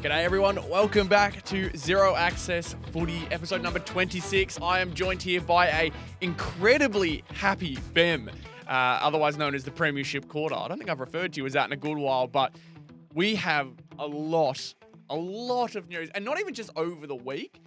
G'day everyone, welcome back to Zero Access Footy, episode number 26. I am joined here by a incredibly happy Behm, otherwise known as the Premiership Quarter. I don't think I've referred to you as that in a good while, but we have a lot of news, and not even just over the week,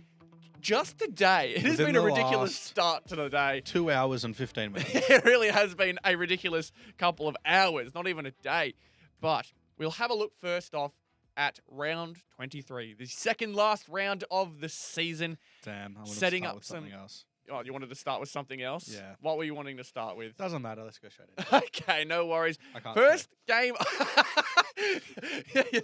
just today. It has been a ridiculous start to the day. 2 hours and 15 minutes. It really has been a ridiculous couple of hours, not even a day. But we'll have a look first off at round 23, the second last round of the season. Damn, I wanted setting to start up with something else. Oh, you wanted to start with something else? Yeah. What were you wanting to start with? Doesn't matter. Let's go straight in. Okay, no worries. I can't First game.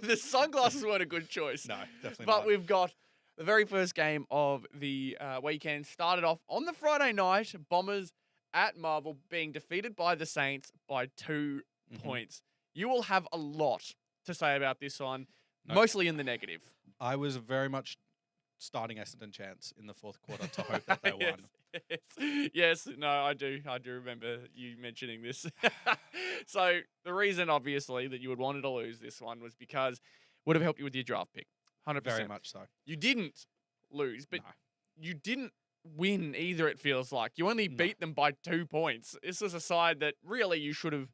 The sunglasses weren't a good choice. No, definitely But not. we've got the very first game of the weekend. Started off on the Friday night. Bombers at Marvel being defeated by the Saints by 2 points. You will have a lot to say about this one, mostly in the negative. I was very much starting Essendon chance in the fourth quarter to hope that they won. Yes, no, I do remember you mentioning this. So the reason, obviously, that you would wanted to lose this one was because it would have helped you with your draft pick. 100%. Very much so. You didn't lose, but No. you didn't win either, it feels like. You only beat them by 2 points. This was a side that really you should have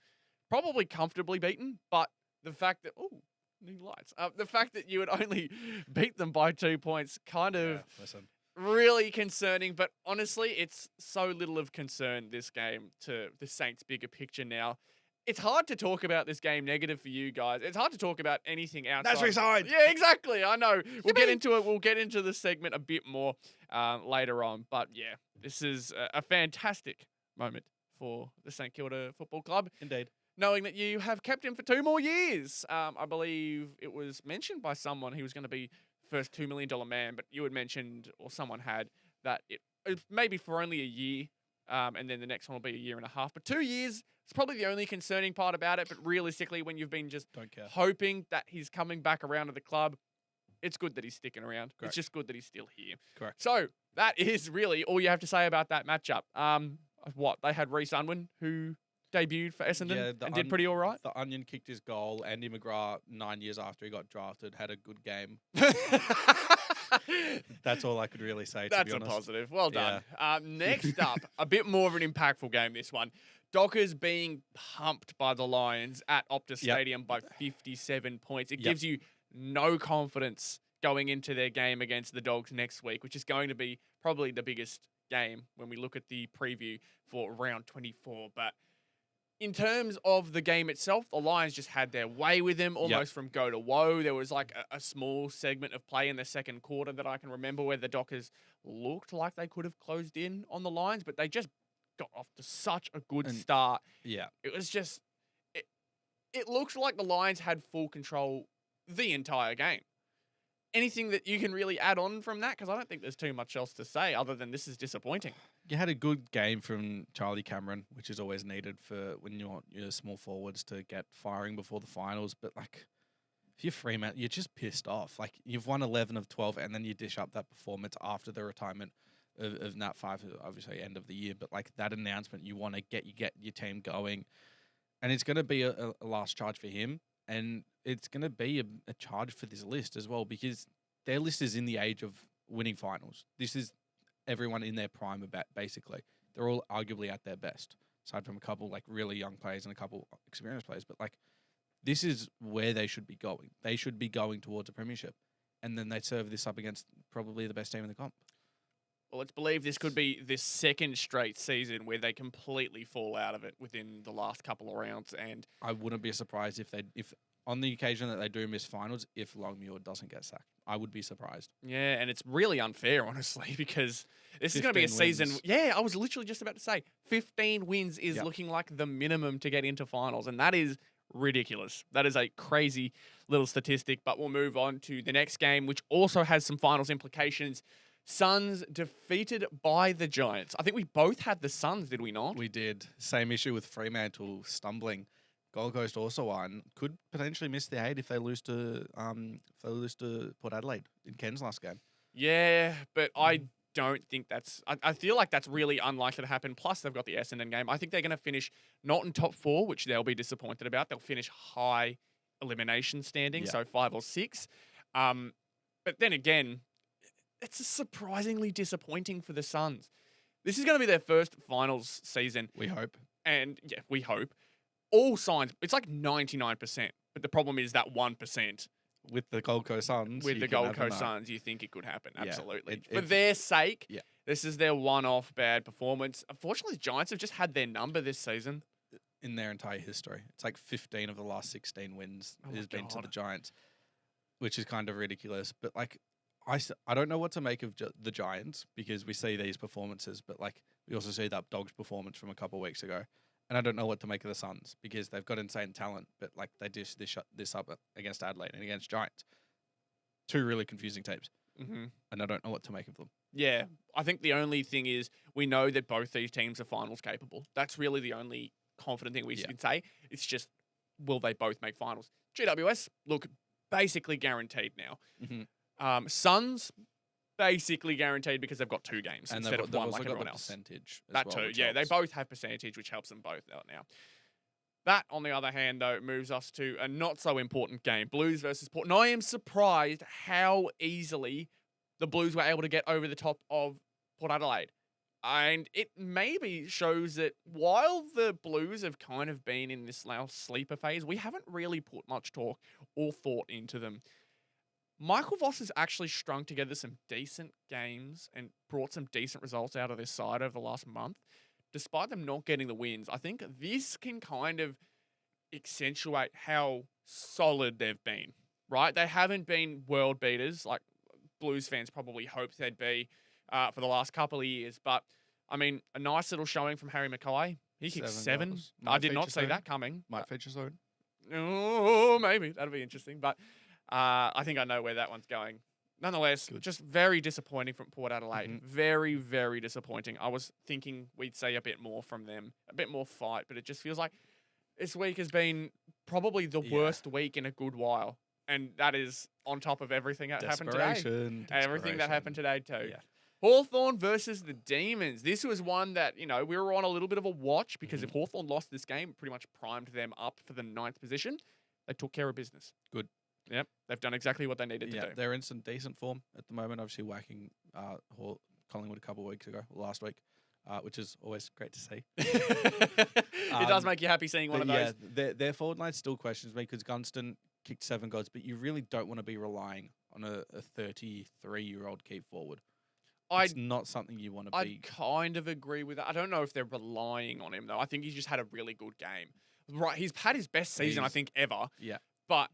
probably comfortably beaten, but the fact that, new lights. The fact that you would only beat them by 2 points kind of really concerning, but honestly, it's so little of concern, this game, to the Saints' bigger picture now. It's hard to talk about this game negative for you guys. It's hard to talk about anything outside. That's resigned. Yeah, exactly. I know. We'll get into it. We'll get into the segment a bit more later on. But yeah, this is a fantastic moment for the St Kilda Football Club. Indeed. Knowing that you have kept him for 2 more years. I believe it was mentioned by someone he was going to be first $2 million man, but you had mentioned, or someone had, that it maybe for only a year, and then the next one will be a year and a half. But 2 years is probably the only concerning part about it. But realistically, when you've been just hoping that he's coming back around to the club, it's good that he's sticking around. Correct. It's just good that he's still here. Correct. So that is really all you have to say about that matchup. They had Rhys, who debuted for Essendon and did pretty all right. The Onion kicked his goal. Andy McGrath, 9 years after he got drafted, had a good game. That's all I could really say, to be honest. That's a positive. Well done. Yeah. Next up, a bit more of an impactful game, this one. Dockers being pumped by the Lions at Optus Stadium by 57 points. It gives you no confidence going into their game against the Dogs next week, which is going to be probably the biggest game when we look at the preview for round 24. But in terms of the game itself, the Lions just had their way with them almost from go to woe. There was like a small segment of play in the second quarter that I can remember where the Dockers looked like they could have closed in on the Lions, but they just got off to such a good start. Yeah. It was just, it looked like the Lions had full control the entire game. Anything that you can really add on from that? Because I don't think there's too much else to say other than this is disappointing. You had a good game from Charlie Cameron, which is always needed for when you want your small forwards to get firing before the finals. But, like, if you're Fremantle, you're just pissed off. Like, you've won 11 of 12, and then you dish up that performance after the retirement of Nat 5, obviously end of the year. But, like, that announcement, you want to get your team going. And it's going to be a last charge for him. And it's going to be a charge for this list as well, because their list is in the age of winning finals. This is everyone in their prime, basically. They're all arguably at their best, aside from a couple like really young players and a couple experienced players. But like, this is where they should be going. They should be going towards a premiership, and then they serve this up against probably the best team in the comp. Well, let's believe this could be this second straight season where they completely fall out of it within the last couple of rounds. And I wouldn't be surprised if on the occasion that they do miss finals, if Longmuir doesn't get sacked. I would be surprised. Yeah, and it's really unfair, honestly, because this is going to be a season. Wins. Yeah, I was literally just about to say 15 wins is looking like the minimum to get into finals, and that is ridiculous. That is a crazy little statistic, but we'll move on to the next game, which also has some finals implications. Suns defeated by the Giants. I think we both had the Suns, did we not? We did. Same issue with Fremantle stumbling. Gold Coast also won. Could potentially miss the 8 if they lose to Port Adelaide in Ken's last game. Yeah, but I don't think that's... I feel like that's really unlikely to happen. Plus, they've got the Essendon game. I think they're going to finish not in top 4, which they'll be disappointed about. They'll finish high elimination standing, so 5 or 6. But then again, it's surprisingly disappointing for the Suns. This is going to be their first finals season. We hope. And yeah, we hope. All signs, it's like 99%. But the problem is that 1%. With the Gold Coast Suns. With the Gold Coast Suns, you think it could happen. Yeah, Absolutely. For their sake, yeah. This is their one-off bad performance. Unfortunately, the Giants have just had their number this season. In their entire history. It's like 15 of the last 16 wins has been to the Giants, which is kind of ridiculous. But like, I don't know what to make of the Giants because we see these performances, but like we also see that Dogs performance from a couple of weeks ago. And I don't know what to make of the Suns because they've got insane talent, but like they just shut this up against Adelaide and against Giants. Two really confusing teams. Mm-hmm. And I don't know what to make of them. Yeah, I think the only thing is we know that both these teams are finals capable. That's really the only confident thing we can say. It's just, will they both make finals? GWS, look, basically guaranteed now. Mm-hmm. Suns, basically guaranteed because they've got 2 games and instead of one like everyone else. Percentage that too, yeah. They both have percentage, which helps them both out now. That, on the other hand, though, moves us to a not so important game, Blues versus Port. And I am surprised how easily the Blues were able to get over the top of Port Adelaide. And it maybe shows that while the Blues have kind of been in this now sleeper phase, we haven't really put much talk or thought into them. Michael Voss has actually strung together some decent games and brought some decent results out of this side over the last month. Despite them not getting the wins, I think this can kind of accentuate how solid they've been, right? They haven't been world beaters like Blues fans probably hoped they'd be for the last couple of years. But, I mean, a nice little showing from Harry Mackay. He kicked 7. I did not see that coming. Might feature soon. Oh, maybe. That'll be interesting. But I think I know where that one's going. Nonetheless, just very disappointing from Port Adelaide. Mm-hmm. Very, very disappointing. I was thinking we'd see a bit more from them, a bit more fight, but it just feels like this week has been probably the worst week in a good while. And that is on top of everything that happened today. Everything that happened today too. Yeah. Hawthorn versus the Demons. This was one that, we were on a little bit of a watch because if Hawthorn lost this game, it pretty much primed them up for the 9th position. They took care of business. Good. Yep, they've done exactly what they needed to do. They're in some decent form at the moment. Obviously, whacking Collingwood a couple of weeks ago, last week, which is always great to see. It does make you happy seeing one of those. Yeah, their forward line still questions me because Gunston kicked 7 goals, but you really don't want to be relying on a 33-year-old keep forward. It's not something you want to be. I kind of agree with that. I don't know if they're relying on him, though. I think he's just had a really good game. Right, he's had his best season, I think, ever. Yeah. But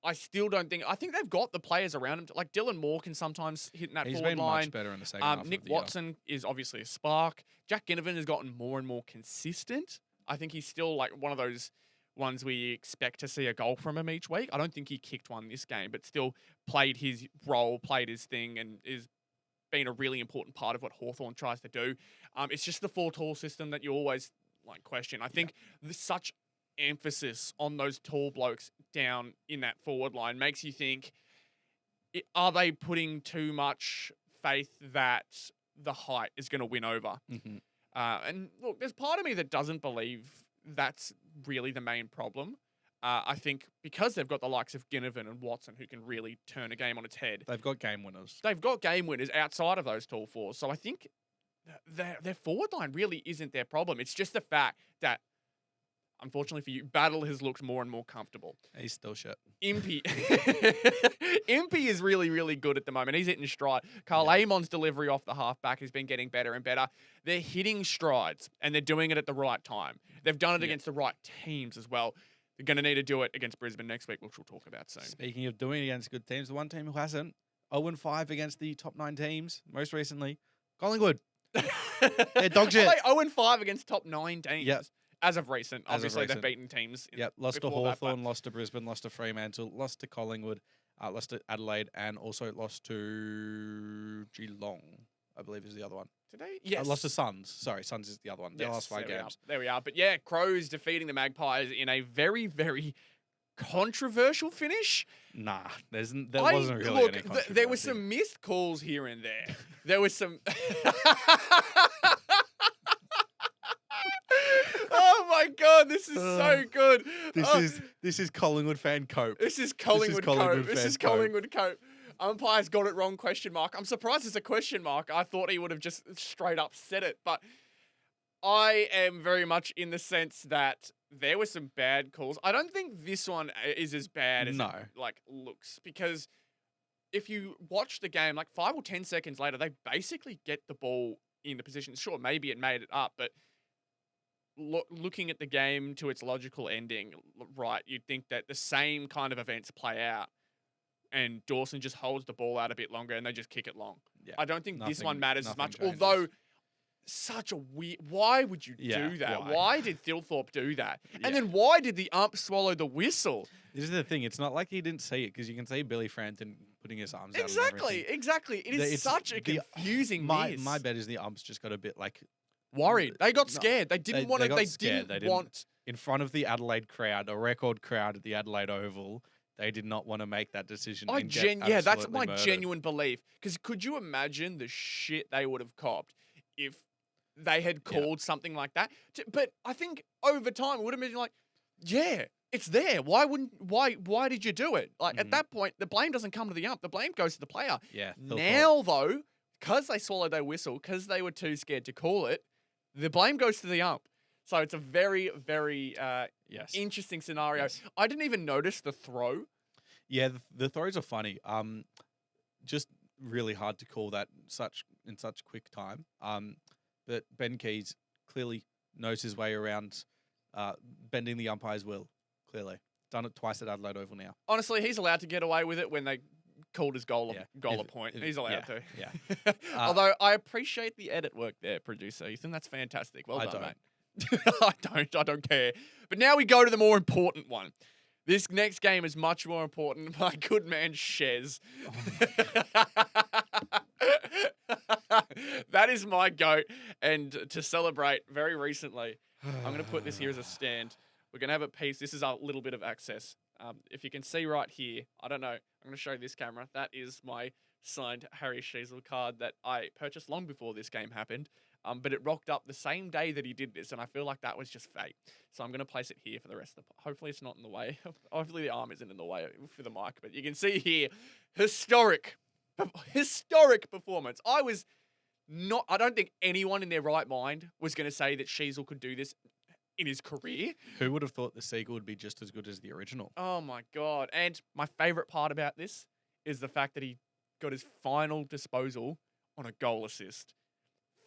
I still don't think... I think they've got the players around him. Like, Dylan Moore can sometimes hit in that forward line. He's been much better in the second half Nick of the Watson is obviously a spark. Jack Ginnivan has gotten more and more consistent. I think he's still, like, one of those ones we expect to see a goal from him each week. I don't think he kicked one this game, but still played his role, played his thing, and is been a really important part of what Hawthorn tries to do. It's just the 4-tall system that you always, question. I think there's such emphasis on those tall blokes down in that forward line makes you think, are they putting too much faith that the height is going to win over? Mm-hmm. And look, there's part of me that doesn't believe that's really the main problem. I think because they've got the likes of Ginnivan and Watson who can really turn a game on its head. They've got game winners. They've got game winners outside of those tall fours. So I think their forward line really isn't their problem. It's just the fact that, unfortunately for you, Battle has looked more and more comfortable. He's still shit. Impey is really, really good at the moment. He's hitting stride. Carl Amon's delivery off the halfback has been getting better and better. They're hitting strides, and they're doing it at the right time. They've done it against the right teams as well. They're going to need to do it against Brisbane next week, which we'll talk about soon. Speaking of doing it against good teams, the one team who hasn't, 0-5 against the top 9 teams, most recently, Collingwood. They're dog shit. 0-5 against top 9 teams. Yep. As of recent. Obviously, they've beaten teams. Lost to Hawthorn, lost to Brisbane, lost to Fremantle, lost to Collingwood, lost to Adelaide, and also lost to Geelong, I believe is the other one. Today? Yes. Lost to Suns. Sorry, Suns is the other one. They lost 5 games. There we are. But yeah, Crows defeating the Magpies in a very, very controversial finish. Nah, there wasn't really any controversy. There were some missed calls here and there. There was some... Oh my God, this is so good. This is Collingwood fan cope. This is Collingwood Collingwood cope. This fan is Collingwood cope. Umpire's got it wrong, question mark. I'm surprised it's a question mark. I thought he would have just straight up said it. But I am very much in the sense that there were some bad calls. I don't think this one is as bad as it, looks. Because if you watch the game, 5 or 10 seconds later, they basically get the ball in the position. Sure, maybe it made it up, but looking at the game to its logical ending, right, you'd think that the same kind of events play out and Dawson just holds the ball out a bit longer and they just kick it long. Yeah. I don't think this one matters as much, changes. Although such a weird... Why would you do that? Why did Thilthorpe do that? Yeah. And then why did the ump swallow the whistle? This is the thing. It's not like he didn't see it because you can see Billy Frampton putting his arms out. Exactly. It is such a confusing miss. My bet is the ump's just got a bit worried. They got scared. They didn't want to. They didn't want in front of the Adelaide crowd, a record crowd at the Adelaide Oval. They did not want to make that decision. That's my genuine belief. Because could you imagine the shit they would have copped if they had called something like that? But I think over time it would have been like, yeah, it's there. Why did you do it? At that point, the blame doesn't come to the ump. The blame goes to the player. Yeah. Now though, because they swallowed their whistle, because they were too scared to call it, the blame goes to the ump. So it's a very, very interesting scenario. Yes. I didn't even notice the throw. Yeah, the throws are funny. Just really hard to call that in such quick time. But Ben Keys clearly knows his way around bending the umpire's will. Clearly. Done it twice at Adelaide Oval now. Honestly, he's allowed to get away with it when they called his goal a point. He's allowed to. Yeah. Although I appreciate the edit work there, producer Ethan. That's fantastic. Well done, mate. I don't care. But now we go to the more important one. This next game is much more important. My good man, Shez. That is my goat. And to celebrate very recently, I'm going to put this here as a stand. We're going to have a piece. This is a little bit of access. If you can see right here, I don't know. I'm going to show this camera. That is my signed Harry Sheezel card that I purchased long before this game happened. But it rocked up the same day that he did this, and I feel like that was just fate. So I'm going to place it here for the rest of the... Hopefully it's not in the way. Hopefully the arm isn't in the way for the mic. But you can see here, historic performance. I don't think anyone in their right mind was going to say that Sheezel could do this in his career. Who would have thought the sequel would be just as good as the original? Oh, my God. And my favourite part about this is the fact that he got his final disposal on a goal assist.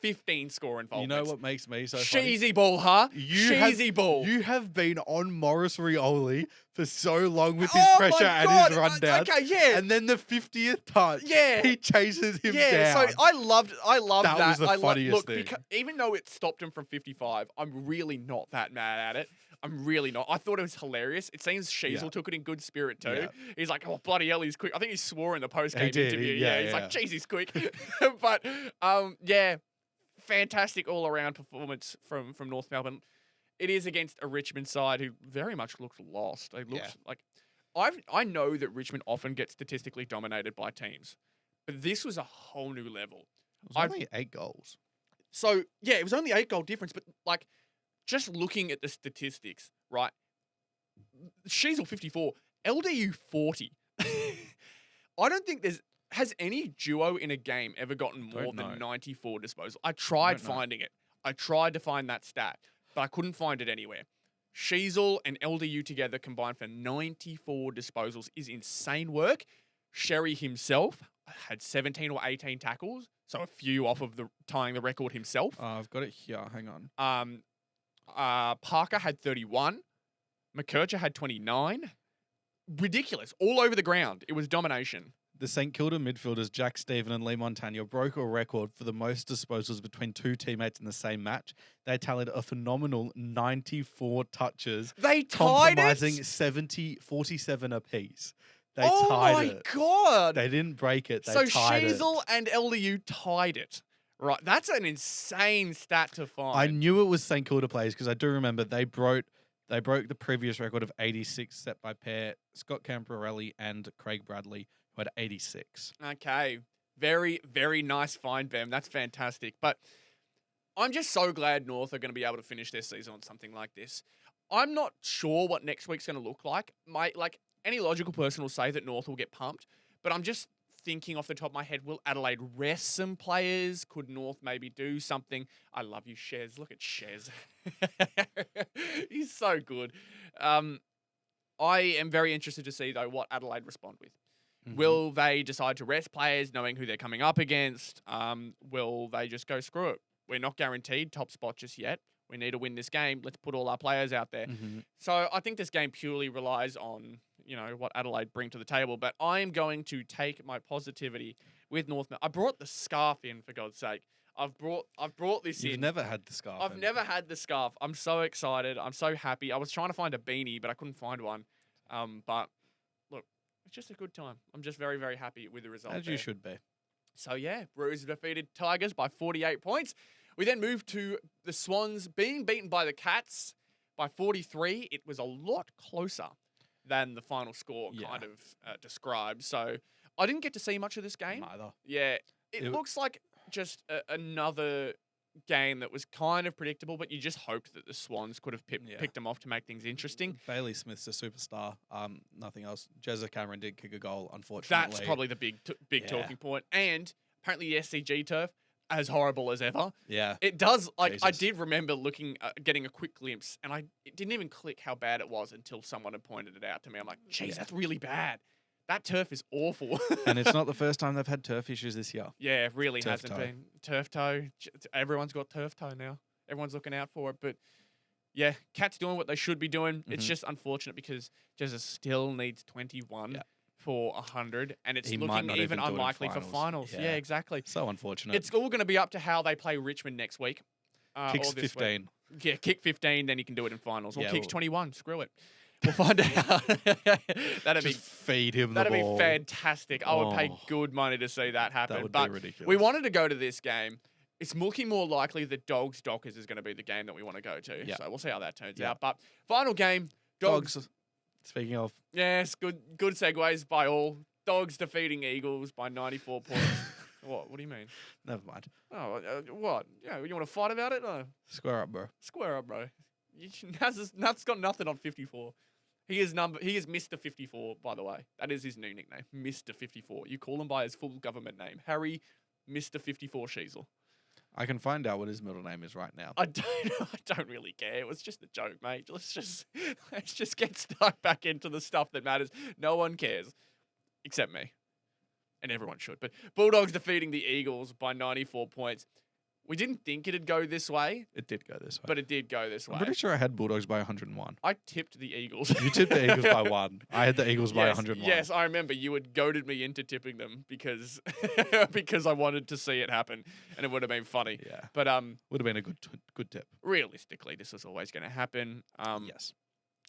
15 score involvements. You know what makes me so funny? Cheesy ball, huh? Cheesy ball. You have been on Morris Rioli for so long with his pressure and his rundown. Okay, yeah. And then the 50th touch, he chases him down. Yeah, so I loved that. That was the funniest thing. Even though it stopped him from 55, I'm really not that mad at it. I'm really not. I thought it was hilarious. It seems Sheezel took it in good spirit too. Yeah. He's like, oh, bloody hell, he's quick. I think he swore in the post-game interview. He's like, jeez, he's quick. But, fantastic all-around performance from North Melbourne. It is against a Richmond side who very much looked lost. They looked like... I know that Richmond often gets statistically dominated by teams, but this was a whole new level. It was only 8 goals. So, yeah, it was only 8 goal difference, but, just looking at the statistics, right? Sheezel 54, LDU 40. I don't think has any duo in a game ever gotten more than 94 disposals? I tried finding it. I tried to find that stat, but I couldn't find it anywhere. Sheezel and LDU together combined for 94 disposals is insane work. Sherry himself had 17 or 18 tackles, so a few off of tying the record himself. I've got it here. Hang on. Parker had 31. McKercher had 29. Ridiculous. All over the ground. It was domination. The St Kilda midfielders Jack Stephen and Lee Montagna broke a record for the most disposals between 2 teammates in the same match. They tallied a phenomenal 94 touches. They tied compromising 47 apiece. They tied it. Oh my God. They didn't break it. They so tied Sheezel and LDU tied it. Right. That's an insane stat to find. I knew it was St Kilda players because I do remember they broke the previous record of 86 set by pair Scott Camporelli and Craig Bradley, who had 86. Okay. Very, very nice find, Behm. That's fantastic. But I'm just so glad North are going to be able to finish their season on something like this. I'm not sure what next week's going to look like. Any logical person will say that North will get pumped, but I'm just thinking off the top of my head, will Adelaide rest some players? Could North maybe do something? I love you, Shez. Look at Shez. He's so good. I am very interested to see, though, what Adelaide respond with. Mm-hmm. Will they decide to rest players knowing who they're coming up against? Will they just go, screw it? We're not guaranteed top spot just yet. We need to win this game. Let's put all our players out there. Mm-hmm. So I think this game purely relies on, what Adelaide bring to the table. But I am going to take my positivity with North. I brought the scarf in, for God's sake. I've brought this in. You've never had the scarf. I've never had the scarf. I'm so excited. I'm so happy. I was trying to find a beanie, but I couldn't find one. But look, it's just a good time. I'm just very, very happy with the result. As you should be. So yeah, Roos defeated Tigers by 48 points. We then moved to the Swans being beaten by the Cats by 43. It was a lot closer than the final score kind of described. So I didn't get to see much of this game. Neither. Yeah, it looks like just another game that was kind of predictable, but you just hoped that the Swans could have picked them off to make things interesting. Bailey Smith's a superstar. Nothing else. Jezza Cameron did kick a goal, unfortunately. That's probably the big talking point. And apparently the SCG turf, as horrible as ever. Yeah. It does, I did remember getting a quick glimpse, and it didn't even click how bad it was until someone had pointed it out to me. I'm like, geez, that's really bad. That turf is awful. And it's not the first time they've had turf issues this year. Yeah, it really hasn't been. Turf toe. Everyone's got turf toe now. Everyone's looking out for it. But yeah, Cats doing what they should be doing. Mm-hmm. It's just unfortunate because Jezza still needs 21 for 100, and it's looking even unlikely for finals. Yeah, exactly. So unfortunate. It's all going to be up to how they play Richmond next week. Kicks 15. Week. Yeah, kick 15, then you can do it in finals. Or kicks 21. Screw it. We'll find out. Feed him the ball. That'd be fantastic. I would pay good money to see that happen. That would be ridiculous. We wanted to go to this game. It's looking more likely that Dogs Dockers is going to be the game that we want to go to. Yeah. So we'll see how that turns out. But final game, Dogs. Speaking of. Yes, good segues by all. Dogs defeating Eagles by 94 points. What do you mean? Never mind. Oh, what? Yeah, you want to fight about it? No. Square up, bro. Square up, bro. Nat's got nothing on 54. He is Mr. 54, by the way. That is his new nickname, Mr. 54. You call him by his full government name, Harry Mr. 54 Sheezel. I can find out what his middle name is right now. I don't really care. It was just a joke, mate. Let's just get stuck back into the stuff that matters. No one cares, except me, and everyone should. But Bulldogs defeating the Eagles by 94 points. We didn't think it'd go this way. It did go this way. But it did go this way. I'm pretty sure I had Bulldogs by 101. I tipped the Eagles. You tipped the Eagles by 1. I had the Eagles by 101. Yes, I remember. You had goaded me into tipping them because I wanted to see it happen, and it would have been funny. Yeah. But would have been a good tip. Realistically, this was always going to happen. Yes.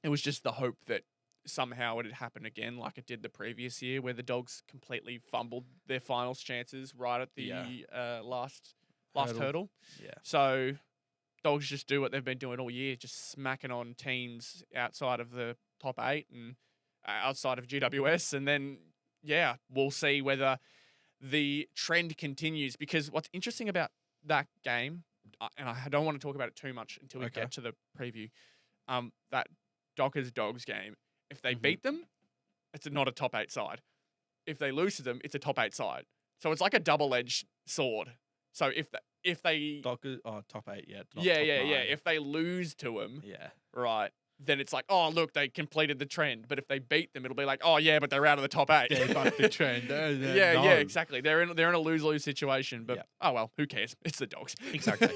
It was just the hope that somehow it'd happen again like it did the previous year where the Dogs completely fumbled their finals chances right at the last hurdle. Yeah. So Dogs just do what they've been doing all year, just smacking on teams outside of the top 8 and outside of GWS. And then, we'll see whether the trend continues. Because what's interesting about that game, and I don't want to talk about it too much until we get to the preview, that Dockers-Dogs game, if they beat them, it's not a top 8 side. If they lose to them, it's a top 8 side. So it's like a double-edged sword. So if they Dockers, top 8, yeah. If they lose to them, right, then it's like, oh look, they completed the trend. But if they beat them, it'll be like, oh yeah, but they're out of the top 8. They bucked the trend. Yeah, exactly. They're in a lose situation. But oh well, who cares? It's the Dogs. Exactly.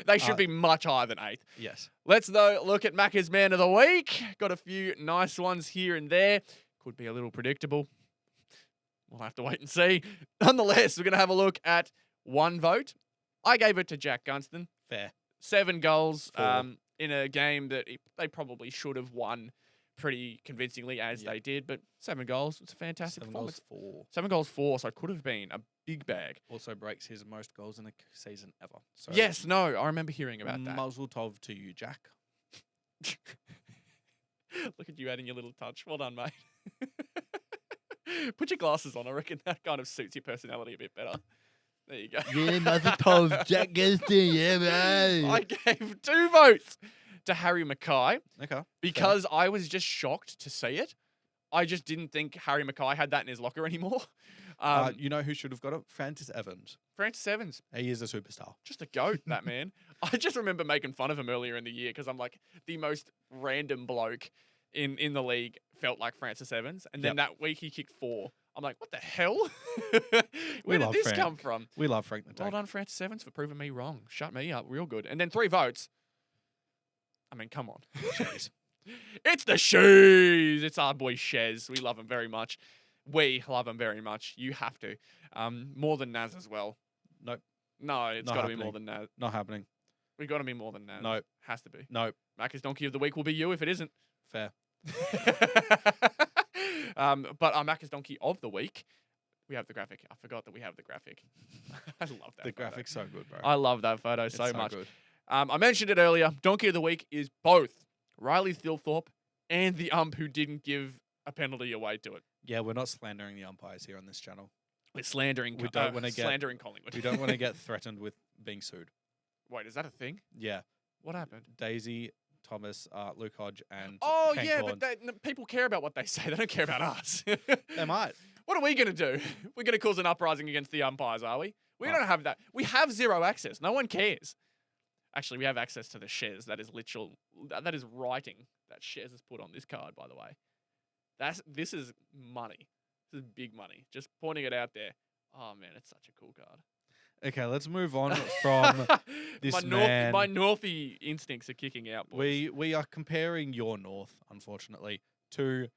They should be much higher than 8th. Yes. Let's though look at Macca's Man of the Week. Got a few nice ones here and there. Could be a little predictable. We'll have to wait and see. Nonetheless, we're gonna have a look at one vote. I gave it to Jack Gunston. Fair. 7 goals in a game that they probably should have won pretty convincingly as they did. But 7 goals, it's a fantastic performance. 7 goals, 4. So it could have been a big bag. Also breaks his most goals in a season ever. So yes, no, I remember hearing about that. Mazel tov to you, Jack. Look at you adding your little touch. Well done, mate. Put your glasses on. I reckon that kind of suits your personality a bit better. There you go. Yeah, mazel tov, Jack Gaston, yeah, man. I gave 2 votes to Harry Mackay Okay. because I was just shocked to see it. I just didn't think Harry Mackay had that in his locker anymore. You know who should have got it? Francis Evans. Francis Evans, He is a superstar. just a goat, that man. I just remember making fun of him earlier in the year because I'm like, the most random bloke in the league felt like Francis Evans. And then that week he kicked 4. I'm like, what the hell? Where did love this Frank. come from? We love Frank the Well Tank. done, Francis Evans, for proving me wrong. Shut me up real good. And then 3 votes. I mean, come on. Jeez. It's the Shoes. It's our boy Shez. We love him very much. We love him very much. You have to. More than Naz as well. Nope. No, it's Not got to be more happening. than Naz. Not happening. We got to be more than Naz. Nope. Has to be. Nope. Macca's Donkey of the Week will be you if it isn't. Fair. But our Macca's Donkey of the Week, we have the graphic. I forgot that we have the graphic. I love that The photo. graphic's so good, bro. I love that photo It's so much. good. I mentioned it earlier. Donkey of the Week is both Riley Thilthorpe and the ump who didn't give a penalty away to it. Yeah, we're not slandering the umpires here on this channel. We're slandering. We don't wanna get- slandering Collingwood. We don't want to get threatened with being sued. Wait, is that a thing? Yeah. What happened? Daisy, Thomas, Luke Hodge, and Oh Kane yeah, Corns. but people care about what they say. They don't care about us. They might. What are we going to do? We're going to cause an uprising against the umpires, are we? We Oh. don't have that. We have zero access. No one cares. Actually, we have access to the shares. That is literal. That is writing that shares is put on this card, by the way. This is money. This is big money. Just pointing it out there. Oh man, it's such a cool card. Okay, let's move on from this man. My Northie instincts are kicking out, boys. We are comparing your North, unfortunately, to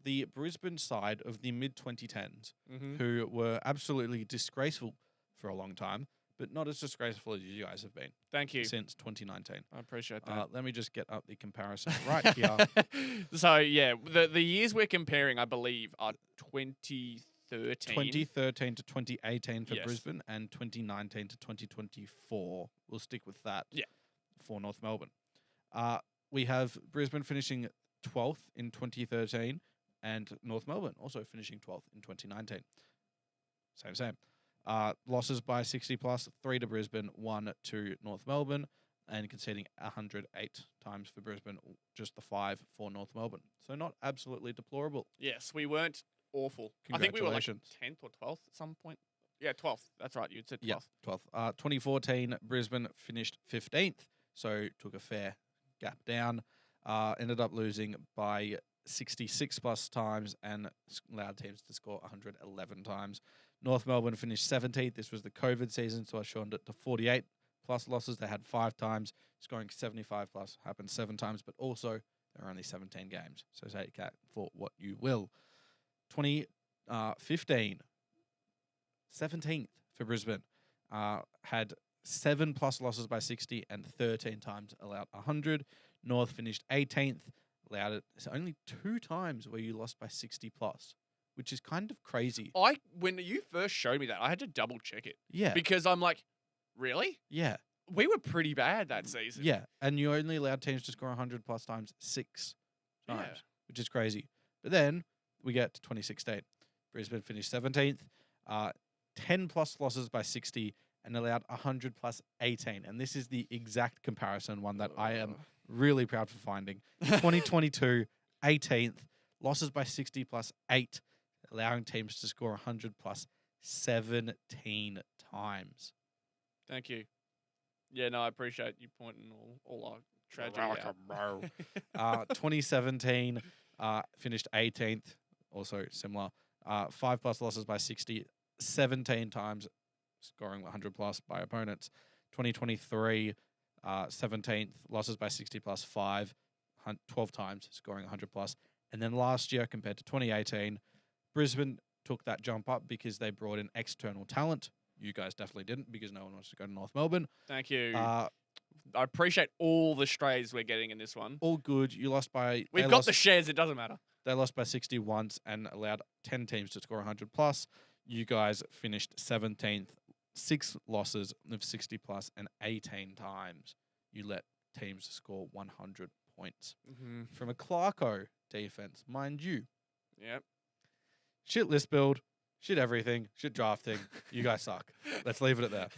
the Brisbane side of the mid-2010s, Mhm. who were absolutely disgraceful for a long time, but not as disgraceful as you guys have been Thank you. since 2019. I appreciate that. Let me just get up the comparison right here. So yeah, the years we're comparing, I believe, are 2013. 2013 to 2018 for Yes. Brisbane and 2019 to 2024. We'll stick with that Yeah. for North Melbourne. We have Brisbane finishing 12th in 2013 and North Melbourne also finishing 12th in 2019. Same. Losses by 60 plus, 3 to Brisbane, 1 to North Melbourne, and conceding 108 times for Brisbane, just the 5 for North Melbourne. So not absolutely deplorable. Yes, we weren't awful. I think we were like Congratulations. 10th or 12th at some point. Yeah, 12th. That's right. You said 12th. Yeah, 12th. 2014, Brisbane finished 15th, so took a fair gap down. Ended up losing by 66 plus times and allowed teams to score 111 times. North Melbourne finished 17th. This was the COVID season, so I shortened it to 48 plus losses. They had 5 times. Scoring 75 plus happened 7 times, but also there were only 17 games. So take that for what you will. 2015, 17th for Brisbane. Had 7 plus losses by 60 and 13 times allowed 100. North finished 18th. Allowed it only 2 times where you lost by 60 plus, which is kind of crazy. When you first showed me that, I had to double check it Yeah. because I'm like, really? Yeah. We were pretty bad that season. Yeah. And you only allowed teams to score 100 plus times 6 times, Yeah. which is crazy. But then we get to 2016. Brisbane finished 17th. 10 plus losses by 60 and allowed 100 plus 18. And this is the exact comparison, one that I am really proud for finding. 2022, 18th, losses by 60 plus 8, allowing teams to score 100 plus 17 times. Thank you. Yeah, no, I appreciate you pointing all our tragedy out. 2017, finished 18th, also similar. 5 plus losses by 60, 17 times, scoring 100 plus by opponents. 2023, 17th, losses by 60 plus 5, 12 times, scoring 100 plus. And then last year, compared to 2018, Brisbane took that jump up because they brought in external talent. You guys definitely didn't because no one wants to go to North Melbourne. Thank you. I appreciate all the strays we're getting in this one. All good. You lost by... We've got the shares. It doesn't matter. They lost by 60 once and allowed 10 teams to score 100 plus. You guys finished 17th, 6 losses of 60 plus, and 18 times you let teams score 100 points. Mm-hmm. From a Clarko defense, mind you. Yep. Shit list build. shit everything, shit drafting. You guys suck. Let's leave it at that.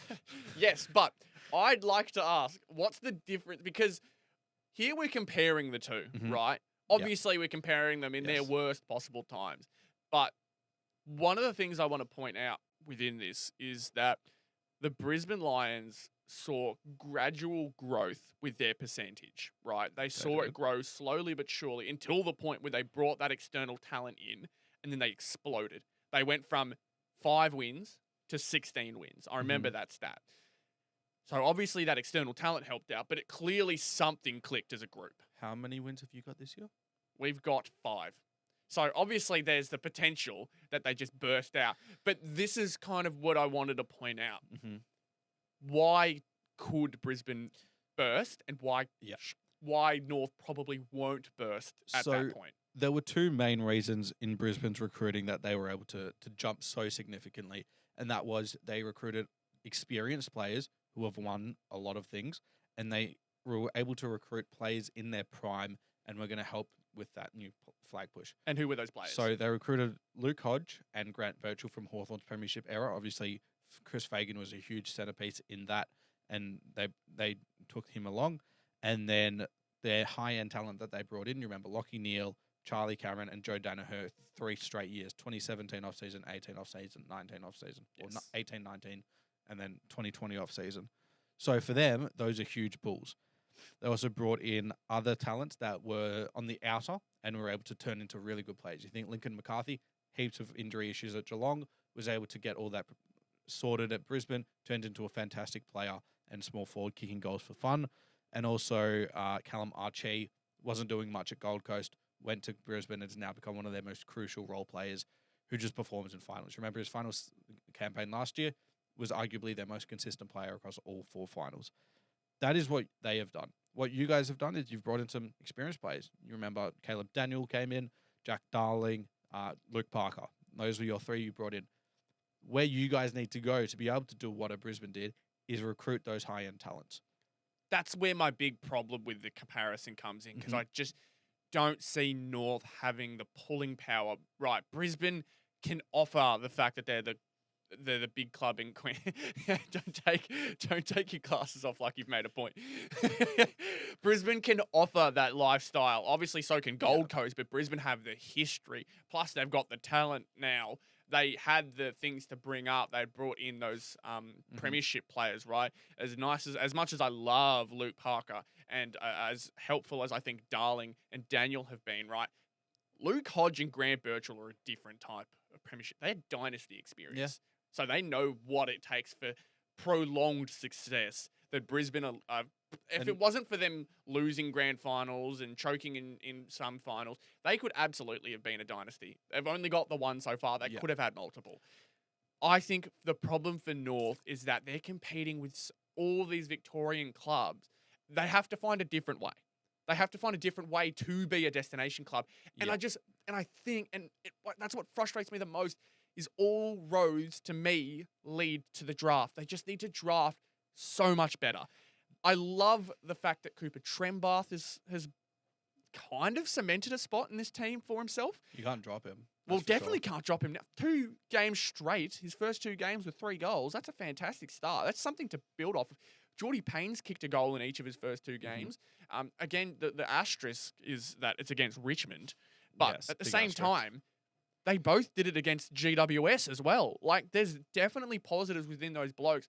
Yes, but I'd like to ask, what's the difference? Because here we're comparing the two, Mhm. right? Obviously, we're comparing them in their Yes. worst possible times. But one of the things I want to point out within this is that the Brisbane Lions saw gradual growth with their percentage, right? They saw it did. grow slowly but surely until the point where they brought that external talent in and then they exploded. They went from 5 wins to 16 wins. I remember that stat. So obviously that external talent helped out, but it clearly something clicked as a group. How many wins have you got this year? We've got 5. So obviously there's the potential that they just burst out. But this is kind of what I wanted to point out. Mm-hmm. Why could Brisbane burst and why Yep. why North probably won't burst at that point? There were 2 main reasons in Brisbane's recruiting that they were able to jump so significantly, and that was they recruited experienced players who have won a lot of things, and they were able to recruit players in their prime, and were going to help with that new flag push. And who were those players? So they recruited Luke Hodge and Grant Birchall from Hawthorn's premiership era. Obviously, Chris Fagan was a huge centerpiece in that, and they took him along. And then their high-end talent that they brought in, you remember Lockie Neal, Charlie Cameron, and Joe Danaher, 3 straight years, 2017 off-season, 18 off-season, 19 off-season, or 18, 19, and then 2020 off-season. So for them, those are huge bulls. They also brought in other talents that were on the outer and were able to turn into really good players. You think Lincoln McCarthy, heaps of injury issues at Geelong, was able to get all that sorted at Brisbane, turned into a fantastic player and small forward kicking goals for fun. And also Callum Archie wasn't doing much at Gold Coast, went to Brisbane and has now become one of their most crucial role players who just performs in finals. Remember his finals campaign last year was arguably their most consistent player across all 4 finals. That is what they have done. What you guys have done is you've brought in some experienced players. You remember Caleb Daniel came in, Jack Darling, Luke Parker. Those were your 3 you brought in. Where you guys need to go to be able to do what a Brisbane did is recruit those high-end talents. That's where my big problem with the comparison comes in, because I just don't see North having the pulling power. Right, Brisbane can offer the fact that they're the big club in Queen. don't take your glasses off like you've made a point. Brisbane can offer that lifestyle. Obviously, so can Gold Coast, but Brisbane have the history. Plus, they've got the talent now. They had the things to bring up. They brought in those premiership players, right? As much as I love Luke Parker and as helpful as I think Darling and Daniel have been, right? Luke Hodge and Grant Birchall are a different type of premiership. They had dynasty experience. So they know what it takes for prolonged success. That Brisbane are if it wasn't for them losing grand finals and choking in some finals, they could absolutely have been a dynasty. They've only got the one so far. They could have had multiple. I think the problem for North is that they're competing with all these Victorian clubs. They have to find a different way. They have to find a different way to be a destination club. And I think that's what frustrates me the most is all roads to me lead to the draft. They just need to draft so much better. I love the fact that Cooper Trembath has kind of cemented a spot in this team for himself. You can't drop him. Well, definitely can't drop him now. 2 games straight, his first 2 games with 3 goals. That's a fantastic start. That's something to build off of. Geordie Payne's kicked a goal in each of his first 2 games. Again, the asterisk is that it's against Richmond. But at the same time, they both did it against GWS as well. Like, there's definitely positives within those blokes.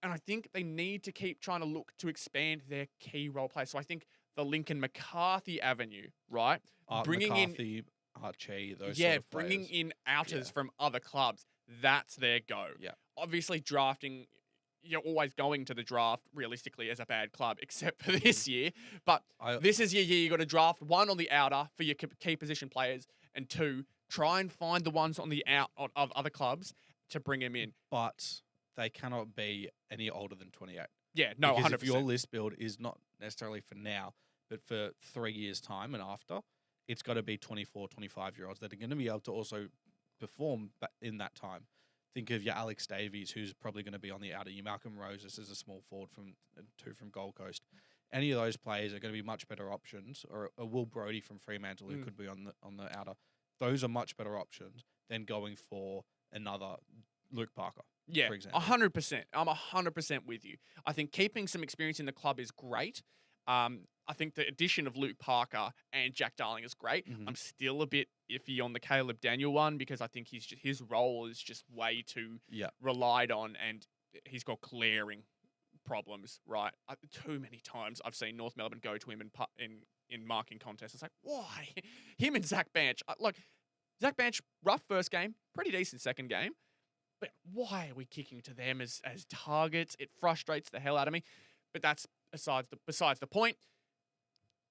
And I think they need to keep trying to look to expand their key role players. So I think the Lincoln McCarthy avenue, right? Bringing McCarthy, in Archie, those sort of players. bringing in outers from other clubs. That's their go. Yeah. Obviously, drafting, you're always going to the draft realistically as a bad club, except for this year. But this is your year. You got to draft 1 on the outer for your key position players, and 2, try and find the ones on the out of other clubs to bring them in. But they cannot be any older than 28. Yeah, no, because 100%. if your list build is not necessarily for now, but for 3 years' time and after, it's got to be 24, 25-year-olds that are going to be able to also perform in that time. Think of your Alex Davies, who's probably going to be on the outer. Your Malcolm Roses is a small forward from 2 from Gold Coast. Any of those players are going to be much better options, or a Will Brodie from Fremantle who could be on the outer. Those are much better options than going for another Luke Parker. Yeah, for example. 100%. I'm 100% with you. I think keeping some experience in the club is great. I think the addition of Luke Parker and Jack Darling is great. Mhm. I'm still a bit iffy on the Caleb Daniel one because I think his role is just way too relied on, and he's got glaring problems. Right, too many times I've seen North Melbourne go to him in marking contests. It's like, why him and Zach Banch? Look, Zach Banch, rough first game, pretty decent second game. But why are we kicking to them as targets? It frustrates the hell out of me. But that's besides the point.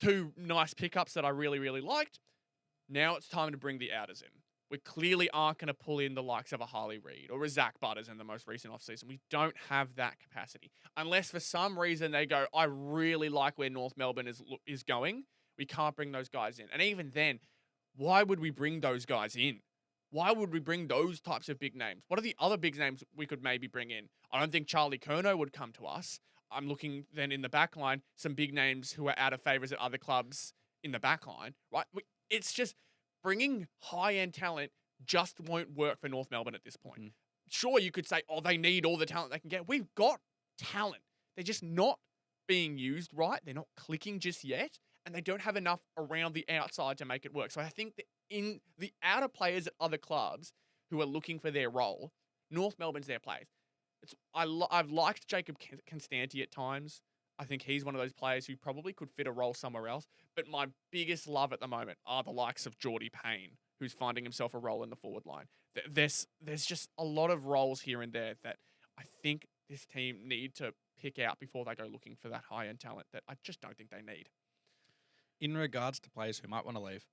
Two nice pickups that I really, really liked. Now it's time to bring the outers in. We clearly aren't going to pull in the likes of a Harley Reid or a Zach Butters in the most recent offseason. We don't have that capacity. Unless for some reason they go, I really like where North Melbourne is going. We can't bring those guys in. And even then, why would we bring those guys in? Why would we bring those types of big names? What are the other big names we could maybe bring in? I don't think Charlie Curnow would come to us. I'm looking then in the back line, some big names who are out of favours at other clubs in the back line, right? It's just bringing high-end talent just won't work for North Melbourne at this point. Mm. Sure, you could say, they need all the talent they can get. We've got talent. They're just not being used right. They're not clicking just yet, and they don't have enough around the outside to make it work. So I think that in the outer players at other clubs who are looking for their role, North Melbourne's their players. I've liked Jacob Constanti at times. I think he's one of those players who probably could fit a role somewhere else. But my biggest love at the moment are the likes of Geordie Payne, who's finding himself a role in the forward line. There's just a lot of roles here and there that I think this team need to pick out before they go looking for that high-end talent that I just don't think they need. In regards to players who might want to leave,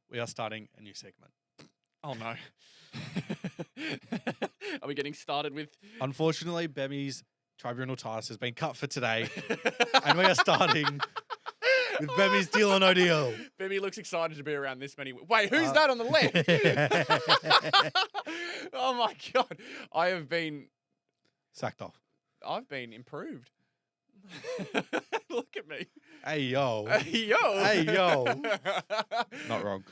we are starting a new segment. Oh, no. Are we getting started with... Unfortunately, Behm's tribunal task has been cut for today, and we are starting with Behm's deal or no deal. Behm looks excited to be around this many... Wait, who's that on the left? Oh, my God. I have been... Sacked off. I've been improved. Look at me. Hey, yo. Hey, yo. Hey, yo. Not wrong.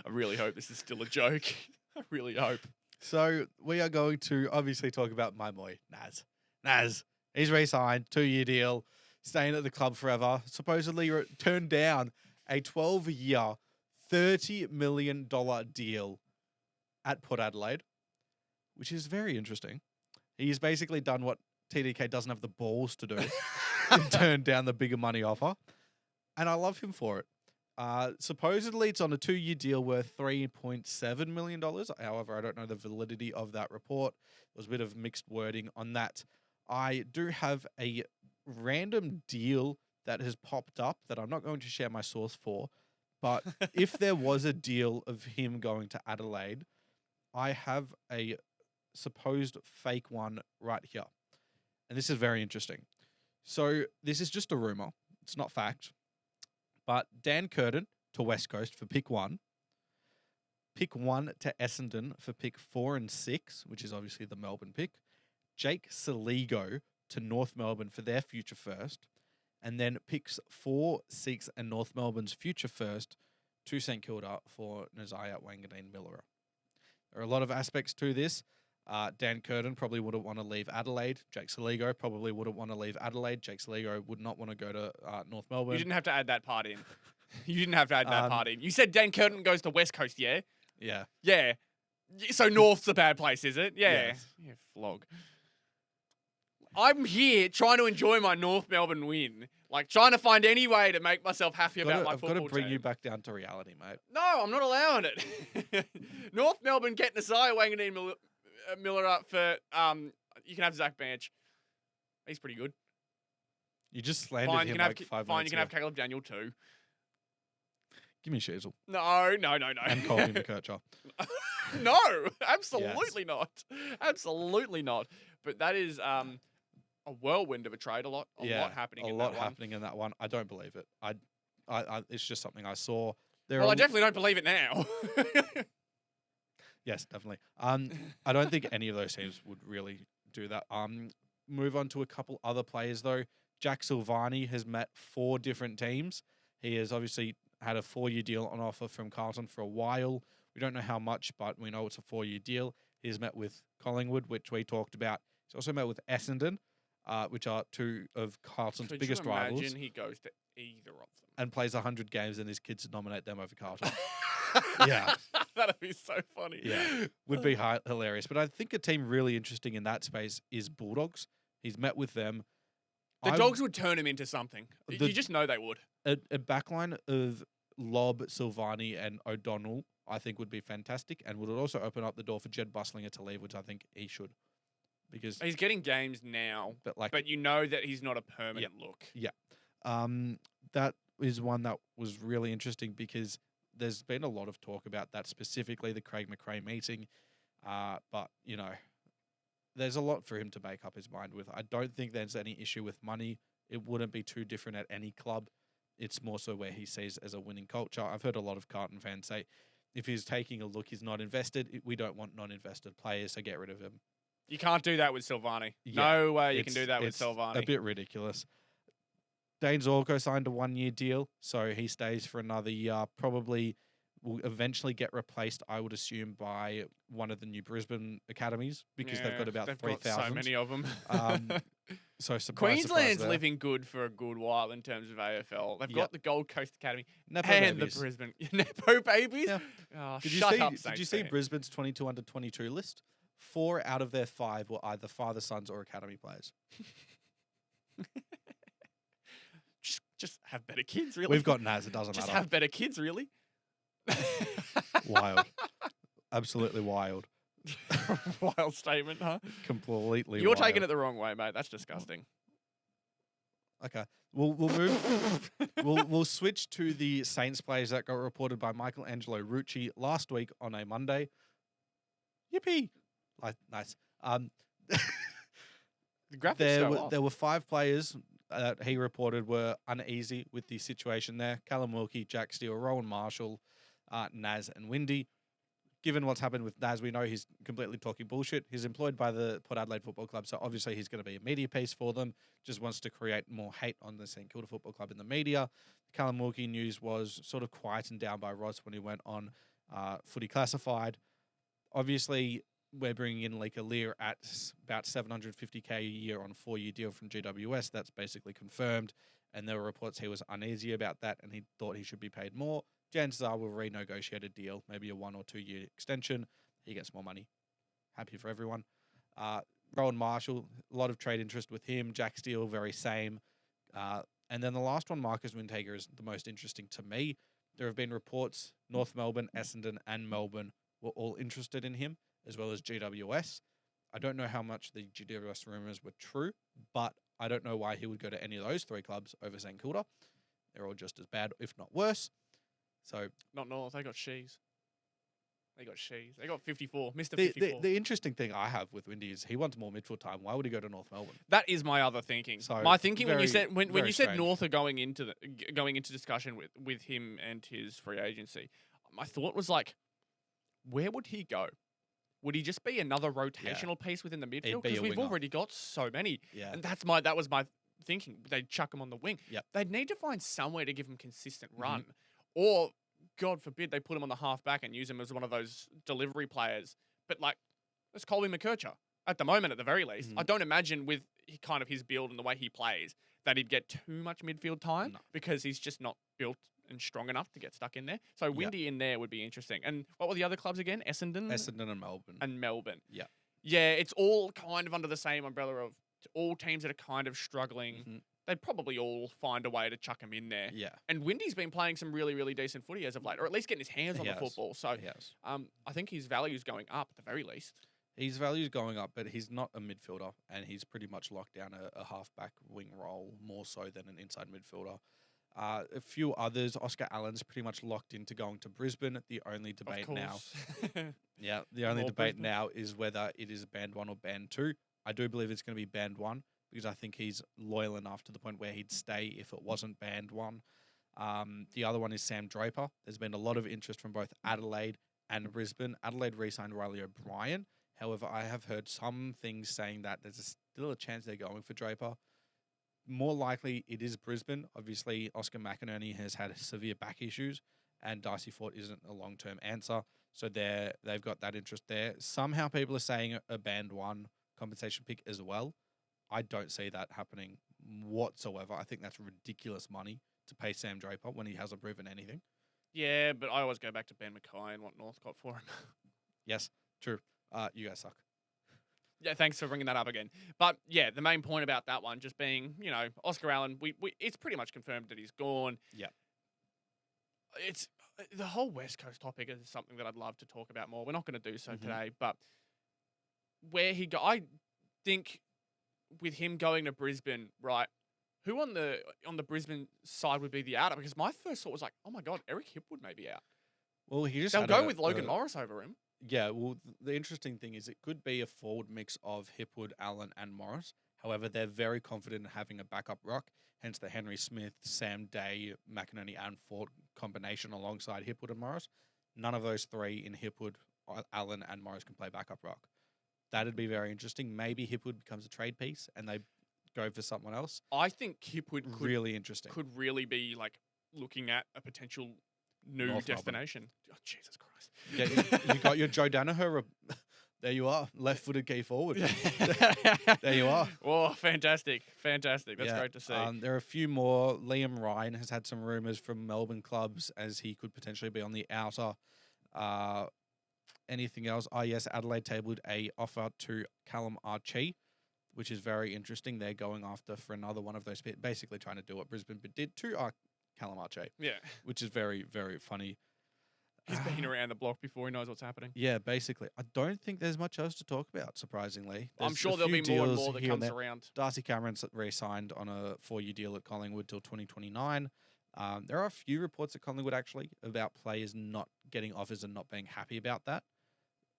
I really hope this is still a joke. I really hope. So we are going to obviously talk about my boy, Nas. He's re-signed, 2-year deal, staying at the club forever. Supposedly turned down a 12-year, $30 million deal at Port Adelaide, which is very interesting. He's basically done what TDK doesn't have the balls to do and turned down the bigger money offer. And I love him for it. Supposedly, it's on a 2-year deal worth $3.7 million. However, I don't know the validity of that report. There was a bit of mixed wording on that. I do have a random deal that has popped up that I'm not going to share my source for. But if there was a deal of him going to Adelaide, I have a supposed fake one right here. And this is very interesting. So this is just a rumor. It's not fact. But Dan Curtin to West Coast for pick 1. Pick 1 to Essendon for pick 4 and 6, which is obviously the Melbourne pick. Jake Saligo to North Melbourne for their future first. And then picks 4, 6, and North Melbourne's future first to St Kilda for Nasiah Wanganeen-Milera. There are a lot of aspects to this. Dan Curtin probably wouldn't want to leave Adelaide. Jake Saligo probably wouldn't want to leave Adelaide. Jake Saligo would not want to go to North Melbourne. You didn't have to add that part in. You didn't have to add that part in. You said Dan Curtin goes to West Coast, yeah? Yeah. Yeah. So North's a bad place, is it? Yeah. Yes. Yeah, flog. I'm here trying to enjoy my North Melbourne win. Like, trying to find any way to make myself happy about my football team. I've got to bring you back down to reality, mate. No, I'm not allowing it. North Melbourne get Nasiah Wanganeen-Milera for, you can have Zach Banch. He's pretty good. You just slandered him like 5 minutes Fine, you can ago. have Caleb Daniel too. Give me Sheezel. No. And Colby McKercher. No, absolutely not. Absolutely not. But that is a whirlwind of a trade. A lot happening in that one. A lot happening in that one. I don't believe it. I it's just something I saw. I definitely don't believe it now. Yes, definitely. I don't think any of those teams would really do that. Move on to a couple other players though. Jack Silvani has met 4 different teams. He has obviously had a 4-year deal on offer from Carlton for a while. We don't know how much, but we know it's a 4-year deal. He's met with Collingwood, which we talked about. He's also met with Essendon, which are two of Carlton's biggest rivals. Imagine he goes to either of them and plays 100 games and his kids nominate them over Carlton. Yeah. That'd be so funny. Yeah, would be hilarious. But I think a team really interesting in that space is Bulldogs. He's met with them. The Dogs would turn him into something. You just know they would. A backline of Lobb, Silvani, and O'Donnell, I think, would be fantastic, and would also open up the door for Jed Buslinger to leave, which I think he should, because he's getting games now, but you know that he's not a permanent look. Yeah, that is one that was really interesting because there's been a lot of talk about that, specifically the Craig McRae meeting, but you know, there's a lot for him to make up his mind with. I don't think there's any issue with money. It wouldn't be too different at any club. It's more so where he sees as a winning culture. I've heard a lot of Carlton fans say, if he's taking a look, he's not invested. We don't want non-invested players, so get rid of him. You can't do that with Silvani. Yeah, no way you can do that with Silvani. A bit ridiculous. Dane Zorko signed a 1-year deal, so he stays for another year. Probably will eventually get replaced, I would assume, by one of the new Brisbane academies because they've got about 3,000. So many of them. So Queensland's living good for a good while in terms of AFL. They've got the Gold Coast Academy and the Brisbane Nepo babies. Yeah. Oh, did you see Brisbane's 22 under 22 list? 4 out of their 5 were either father, sons, or academy players. Just have better kids, really. We've got Naz. It doesn't matter. Just have better kids, really. Wild. Absolutely wild. Wild statement, huh? Completely You're wild. taking it the wrong way, mate. That's disgusting. Okay. We'll move. we'll switch to the Saints players that got reported by Michelangelo Rucci last week on a Monday. Yippee. Nice. The graphics there were 5 players that he reported were uneasy with the situation there. Callum Wilkie, Jack Steele, Rowan Marshall, Naz and Windy. Given what's happened with Naz, we know he's completely talking bullshit. He's employed by the Port Adelaide Football Club, so obviously he's going to be a media piece for them. Just wants to create more hate on the St Kilda Football Club in the media. Callum Wilkie news was sort of quietened down by Ross when he went on Footy Classified. Obviously, we're bringing in Leka Lear at about $750K a year on a 4-year deal from GWS. That's basically confirmed. And there were reports he was uneasy about that and he thought he should be paid more. Chances are we'll renegotiate a deal, maybe a 1 or 2 year extension. He gets more money. Happy for everyone. Rowan Marshall, a lot of trade interest with him. Jack Steele, very same. And then the last one, Marcus Wintega, is the most interesting to me. There have been reports North Melbourne, Essendon, and Melbourne were all interested in him, as well as GWS. I don't know how much the GWS rumours were true, but I don't know why he would go to any of those 3 clubs over St Kilda. They're all just as bad, if not worse. So not North. They got Sheezel. They got 54. Mr. 54. The interesting thing I have with Windy is he wants more midfield time. Why would he go to North Melbourne? That is my other thinking. So my thinking when you said North are going into discussion with him and his free agency, my thought was like, where would he go? Would he just be another rotational piece within the midfield? Because we've already got so many. Yeah. And that was my thinking. They'd chuck him on the wing. Yep. They'd need to find somewhere to give him consistent run. Or, God forbid, they put him on the half-back and use him as one of those delivery players. But, like, let's Colby McKercher. At the moment, at the very least. I don't imagine with kind of his build and the way he plays that he'd get too much midfield time because he's just not built and strong enough to get stuck in there. So Windy in there would be interesting. And what were the other clubs again? Essendon and Melbourne. Yeah. Yeah, it's all kind of under the same umbrella of all teams that are kind of struggling. They'd probably all find a way to chuck him in there. Yeah. And Windy's been playing some really, really decent footy as of late, or at least getting his hands on the football. So I think his value's going up at the very least. His value's going up, but he's not a midfielder, and he's pretty much locked down a half-back wing role more so than an inside midfielder. A few others. Oscar Allen's pretty much locked into going to Brisbane. The only debate now, the only debate now is whether it is band 1 or band 2. I do believe it's going to be band 1 because I think he's loyal enough to the point where he'd stay if it wasn't band 1. The other one is Sam Draper. There's been a lot of interest from both Adelaide and Brisbane. Adelaide re-signed Riley O'Brien. However, I have heard some things saying that there's still a chance they're going for Draper. More likely, it is Brisbane. Obviously, Oscar McInerney has had severe back issues, and Darcy Fort isn't a long-term answer. So they've got that interest there. Somehow people are saying a band 1 compensation pick as well. I don't see that happening whatsoever. I think that's ridiculous money to pay Sam Draper when he hasn't proven anything. Yeah, but I always go back to Ben Mackay and what North got for him. Yes, true. You guys suck. Yeah, thanks for bringing that up again. But yeah, the main point about that one just being, Oscar Allen, it's pretty much confirmed that he's gone. Yeah. It's the whole West Coast topic is something that I'd love to talk about more. We're not going to do so today, but where he go, I think with him going to Brisbane, right? Who on the Brisbane side would be the outer? Because my first thought was like, oh my God, Eric Hipwood may be out. Well, he just they'll go with Logan Morris over him. Yeah, well, the interesting thing is it could be a forward mix of Hipwood, Allen, and Morris. However, they're very confident in having a backup rock, hence the Henry Smith, Sam Day, McInerney, and Ford combination alongside Hipwood and Morris. None of those three in Hipwood, Allen, and Morris can play backup rock. That'd be very interesting. Maybe Hipwood becomes a trade piece and they go for someone else. I think Hipwood could really interesting. Could really be like looking at a potential new North destination. Oh, Jesus Christ. Yeah, you got your Joe Danaher. There you are, left-footed key forward. There you are. Oh, fantastic. That's great to see. There are a few more. Liam Ryan has had some rumours from Melbourne clubs as he could potentially be on the outer. Anything else? Oh, yes, Adelaide tabled a offer to Callum Archie, which is very interesting. They're going after for another one of those, basically trying to do what Brisbane did to Callum Archie. Yeah. Which is very, very funny. He's been around the block before. He knows what's happening. Yeah, basically. I don't think there's much else to talk about, surprisingly. I'm sure there'll be more and more that comes around. Darcy Cameron's re-signed on a 4-year deal at Collingwood till 2029. There are a few reports at Collingwood, actually, about players not getting offers and not being happy about that,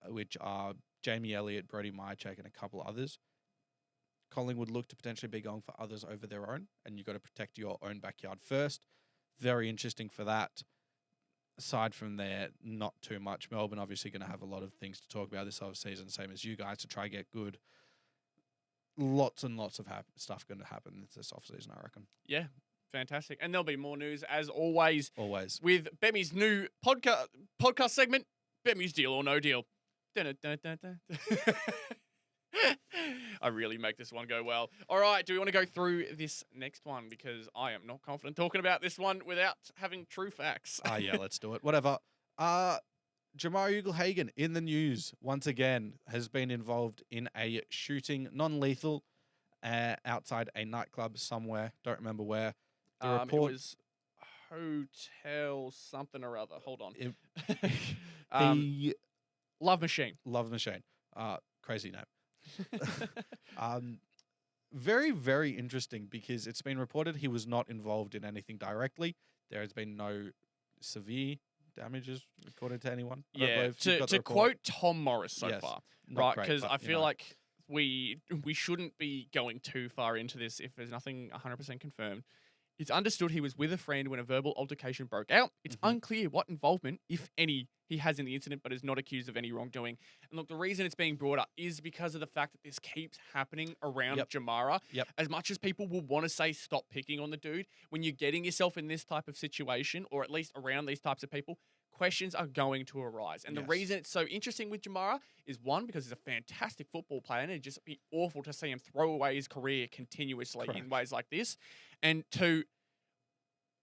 which are Jamie Elliott, Brodie Myercheck, and a couple others. Collingwood look to potentially be going for others over their own, and you've got to protect your own backyard first. Very interesting for that. Aside from there, not too much. Melbourne obviously going to have a lot of things to talk about this off-season, same as you guys, to try get good. Lots and lots of stuff going to happen this off-season, I reckon. Yeah, fantastic. And there'll be more news, as always. Always. With Behm's new podcast segment, Behm's Deal or No Deal. I really make this one go well. All right, do we want to go through this next one? Because I am not confident talking about this one without having true facts. Yeah, let's do it. Whatever. Jamarra Ugle-Hagan in the news once again has been involved in a shooting, non-lethal, outside a nightclub somewhere. Don't remember where. The report it was Hotel something or other. Hold on. Love Machine. Love Machine. Crazy name. Very, very interesting because it's been reported he was not involved in anything directly. There has been no severe damages according to anyone. Yeah, to quote Tom Morris so far, right? Because I feel like we shouldn't be going too far into this if there's nothing 100% confirmed. It's understood he was with a friend when a verbal altercation broke out. It's unclear what involvement, if any, he has in the incident, but is not accused of any wrongdoing. And look, the reason it's being brought up is because of the fact that this keeps happening around Jamarra. As much as people will want to say stop picking on the dude, when you're getting yourself in this type of situation, or at least around these types of people, questions are going to arise. And the reason it's so interesting with Jamarra is, one, because he's a fantastic football player and it'd just be awful to see him throw away his career continuously in ways like this. And two,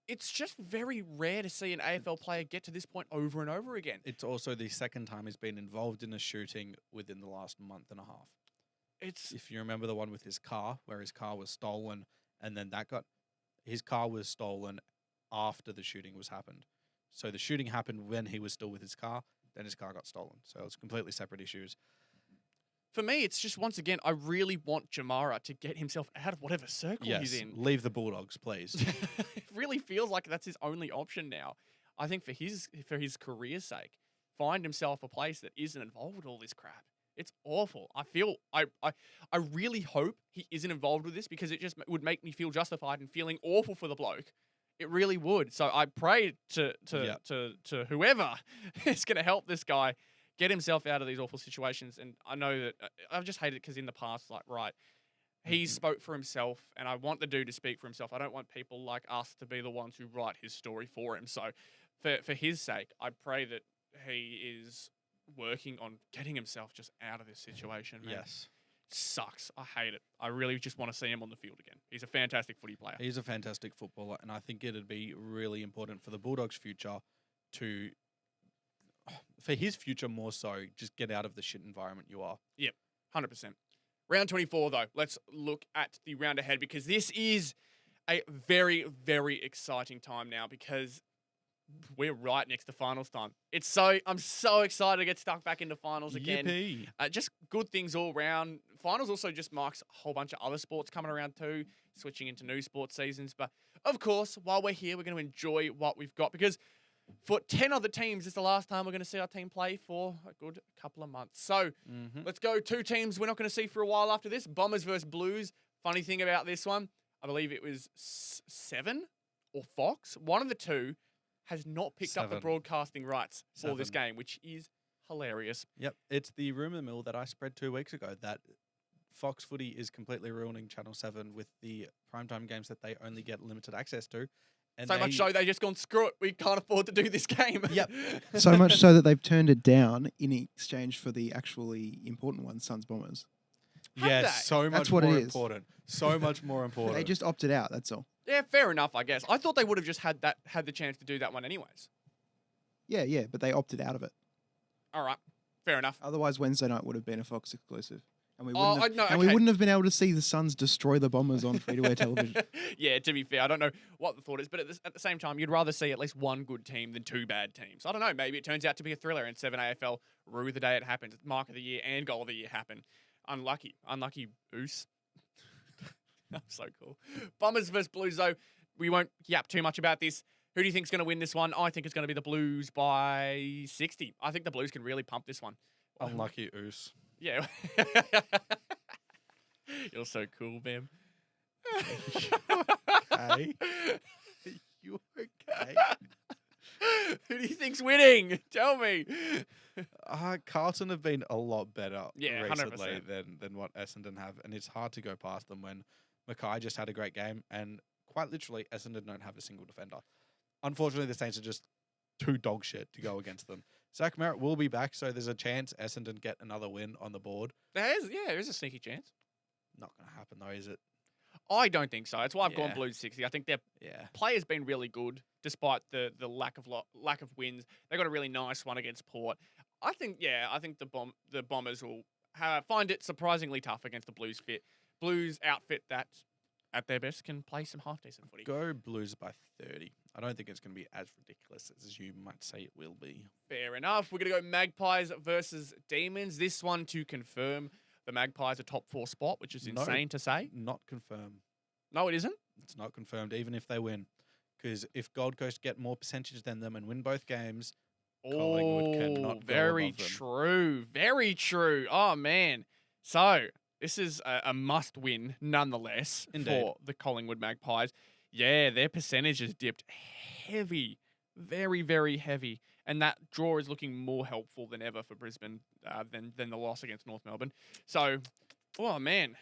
it's just very rare to see an AFL player get to this point over and over again. It's also the second time he's been involved in a shooting within the last month and a half. If you remember the one with his car, where his car was stolen, and then his car was stolen after the shooting was happened. So the shooting happened when he was still with his car, then his car got stolen. So it's completely separate issues. For me, it's just, once again, I really want Jamarra to get himself out of whatever circle he's in. Leave the Bulldogs, please. It really feels like that's his only option now. I think for his career's sake, find himself a place that isn't involved with all this crap. It's awful. I really hope he isn't involved with this, because it just would make me feel justified in feeling awful for the bloke. It really would. So I pray to whoever is going to help this guy get himself out of these awful situations. And I know that I've just hated it because in the past, he spoke for himself, and I want the dude to speak for himself. I don't want people like us to be the ones who write his story for him. So for his sake, I pray that he is working on getting himself just out of this situation, man. Yes. Sucks. I hate it. I really just want to see him on the field again. He's a fantastic footy player. He's a fantastic footballer, and I think it'd be really important for the Bulldogs' future for his future more so, just get out of the shit environment you are. 100%. Round 24, though. Let's look at the round ahead because this is a very, very exciting time now because we're right next to finals time. I'm so excited to get stuck back into finals again. Yippee. Just good things all round. Finals also just marks a whole bunch of other sports coming around too, switching into new sports seasons. But of course, while we're here, we're going to enjoy what we've got because for 10 other teams, this is the last time we're going to see our team play for a good couple of months. So let's go. 2 teams we're not going to see for a while after this. Bombers versus Blues. Funny thing about this one, I believe it was 7 or Fox. One of the two has not picked up the 7. broadcasting rights for this 7. game, which is hilarious. Yep, it's the rumour mill that I spread 2 weeks ago that Fox Footy is completely ruining Channel 7 with the primetime games that they only get limited access to. And So much so they just gone, screw it, we can't afford to do this game. Yep. So much so that they've turned it down in exchange for the actually important one, Suns Bombers. Have Yeah, they? so much That's what more it is. important. So much more important. They just opted out, that's all. Yeah, fair enough, I guess. I thought they would have just had the chance to do that one anyways. Yeah, but they opted out of it. All right, fair enough. Otherwise, Wednesday night would have been a Fox exclusive. And we Oh, wouldn't, no, we okay. wouldn't have been able to see the Suns destroy the Bombers on free-to-air television. Yeah, to be fair, I don't know what the thought is, but at the same time, you'd rather see at least one good team than 2 bad teams. I don't know, maybe it turns out to be a thriller and 7 AFL rue the day it happens. Mark of the year and goal of the year happen. Unlucky Oos. I'm so cool. Bombers versus Blues, though. We won't yap too much about this. Who do you think is going to win this one? I think it's going to be the Blues by 60. I think the Blues can really pump this one. Unlucky Oos. Yeah. You're so cool, Behm. Okay. You okay? Who do you think's winning? Tell me. Carlton have been a lot better Yeah, recently 100%. than what Essendon have, and it's hard to go past them when Macca just had a great game, and quite literally, Essendon don't have a single defender. Unfortunately, the Saints are just too dog shit to go against them. Zach Merritt will be back, so there's a chance Essendon get another win on the board. There's a sneaky chance. Not going to happen, though, is it? I don't think so. That's why I've gone Yeah. Blues 60. I think their Yeah. player's been really good despite the lack of wins. They got a really nice one against Port. I think the Bombers will find it surprisingly tough against the Blues outfit that at their best can play some half decent footy. Go Blues by 30. I don't think it's going to be as ridiculous as you might say it will be. Fair enough. We're going to go Magpies versus Demons. This one to confirm the Magpies a top 4 spot, which is No. insane to say. Not confirmed. No, it isn't. It's not confirmed, even if they win. Because if Gold Coast get more percentage than them and win both games, Collingwood cannot go very above them. true. Very true. Oh, man. So, this is a must-win, nonetheless, Indeed. for the Collingwood Magpies. Yeah, their percentage has dipped heavy. Very, very heavy. And that draw is looking more helpful than ever for Brisbane than the loss against North Melbourne. So, oh, man.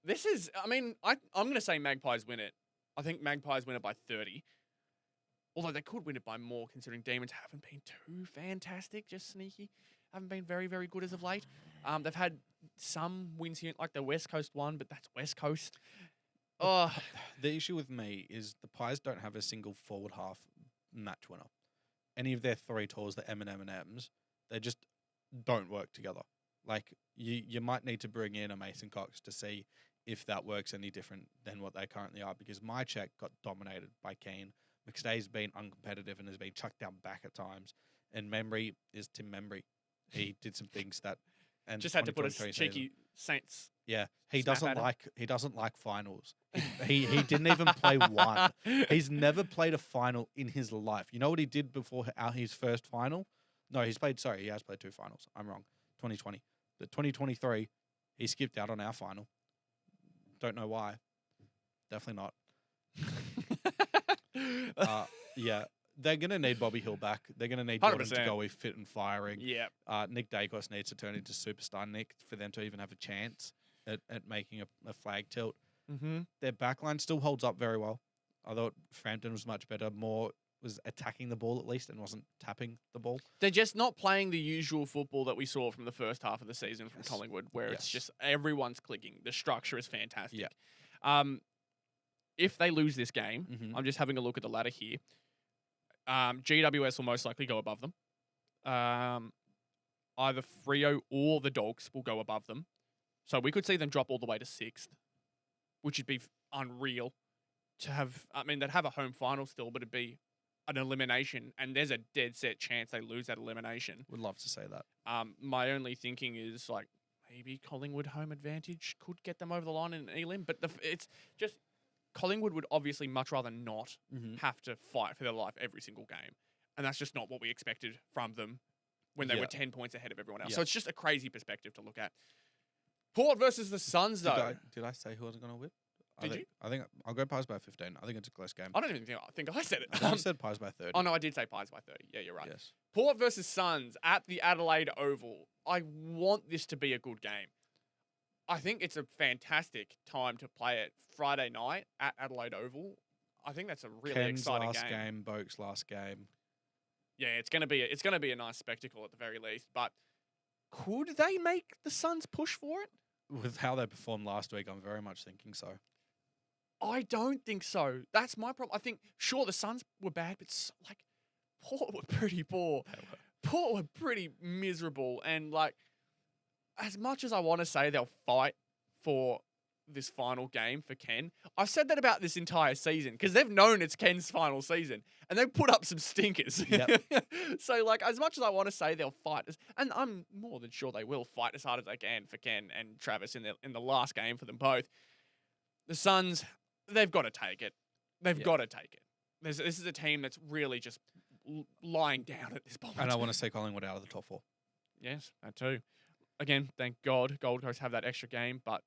This is, I'm going to say Magpies win it. I think Magpies win it by 30. Although they could win it by more, considering Demons haven't been too fantastic, just sneaky. Haven't been very, very good as of late. They've had some wins here, like the West Coast one, but that's West Coast. Oh, The issue with me is the Pies don't have a single forward half match winner. Any of their 3 tours, the M&M's, they just don't work together. Like, you might need to bring in a Mason Cox to see if that works any different than what they currently are, because my check got dominated by Keane. McStay's been uncompetitive and has been chucked down back at times. And Membry is Tim Membry. He did some things that... And just had to put a 2023 season- cheeky Saints. Yeah, he snap doesn't at him. like finals. He didn't even play one. He's never played a final in his life. You know what he did before his first final? No, he has played 2 finals. I'm wrong. 2020. The 2023, he skipped out on our final. Don't know why. Definitely not. Yeah, they're going to need Bobby Hill back. They're going to need Jordan 100%. to go with fit and firing. Yeah. Nick Dacos needs to turn into superstar Nick for them to even have a chance at making a flag tilt. Mm-hmm. Their backline still holds up very well. I thought Frampton was much better, more was attacking the ball at least and wasn't tapping the ball. They're just not playing the usual football that we saw from the first half of the season from Collingwood, where it's just everyone's clicking. The structure is fantastic. Yeah. If they lose this game, I'm just having a look at the ladder here. GWS will most likely go above them. Either Freo or the Dogs will go above them. So we could see them drop all the way to 6th, which would be unreal to have. I mean, they'd have a home final still, but it'd be an elimination, and there's a dead set chance they lose that elimination. Would love to say that. My only thinking is like maybe Collingwood home advantage could get them over the line in Elim, but it's just Collingwood would obviously much rather not have to fight for their life every single game, and that's just not what we expected from them when they were 10 points ahead of everyone else. So it's just a crazy perspective to look at. Port versus the Suns, though. Did I say who was going to win? Did you? I think I'll go Pies by 15. I think it's a close game. I don't even think I said it. I said Pies by 30. Oh, no, I did say Pies by 30. Yeah, you're right. Yes. Port versus Suns at the Adelaide Oval. I want this to be a good game. I think it's a fantastic time to play it Friday night at Adelaide Oval. I think that's a really Ken's exciting last game. game, Boak's last game. Yeah, it's gonna be a nice spectacle at the very least. But could they make the Suns push for it? With how they performed last week, I'm very much thinking so. I don't think so. That's my problem. I think sure the Suns were bad, but like Port were pretty poor. Port were pretty miserable, and like as much as I want to say they'll fight for this final game for Ken, I've said that about this entire season because they've known it's Ken's final season and they've put up some stinkers. Yep. So, like, as much as I want to say they'll fight, and I'm more than sure they will fight as hard as they can for Ken and Travis in the last game for them both. The Suns, they've got to take it. They've got to take it. This is a team that's really just lying down at this point. And I want to see Collingwood out of the top 4. Yes, that too. Again, thank God Gold Coast have that extra game, but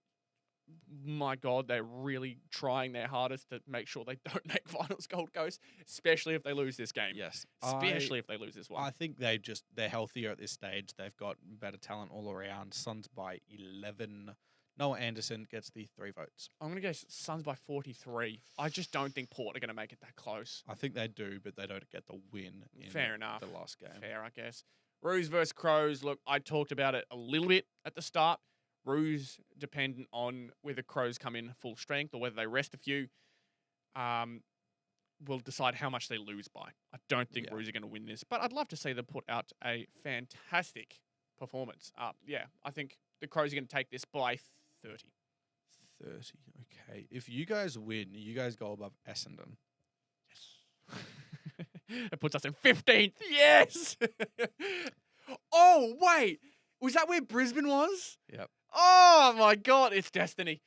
my God, they're really trying their hardest to make sure they don't make finals Gold Coast, especially if they lose this game. Yes. Especially if they lose this one. I think they're healthier at this stage. They've got better talent all around. Suns by 11. Noah Anderson gets the 3 votes. I'm going to go Suns by 43. I just don't think Port are going to make it that close. I think they do, but they don't get the win in Fair enough. the last game. Fair, I guess. Roos versus Crows. Look, I talked about it a little bit at the start. Roos dependent on whether Crows come in full strength or whether they rest a few, will decide how much they lose by. I don't think Roos are going to win this, but I'd love to see them put out a fantastic performance. I think the Crows are going to take this by 30. 30. Okay. If you guys win, you guys go above Essendon. Yes. It puts us in 15th. Yes. Oh, wait. Was that where Brisbane was? Yep. Oh, my God. It's destiny.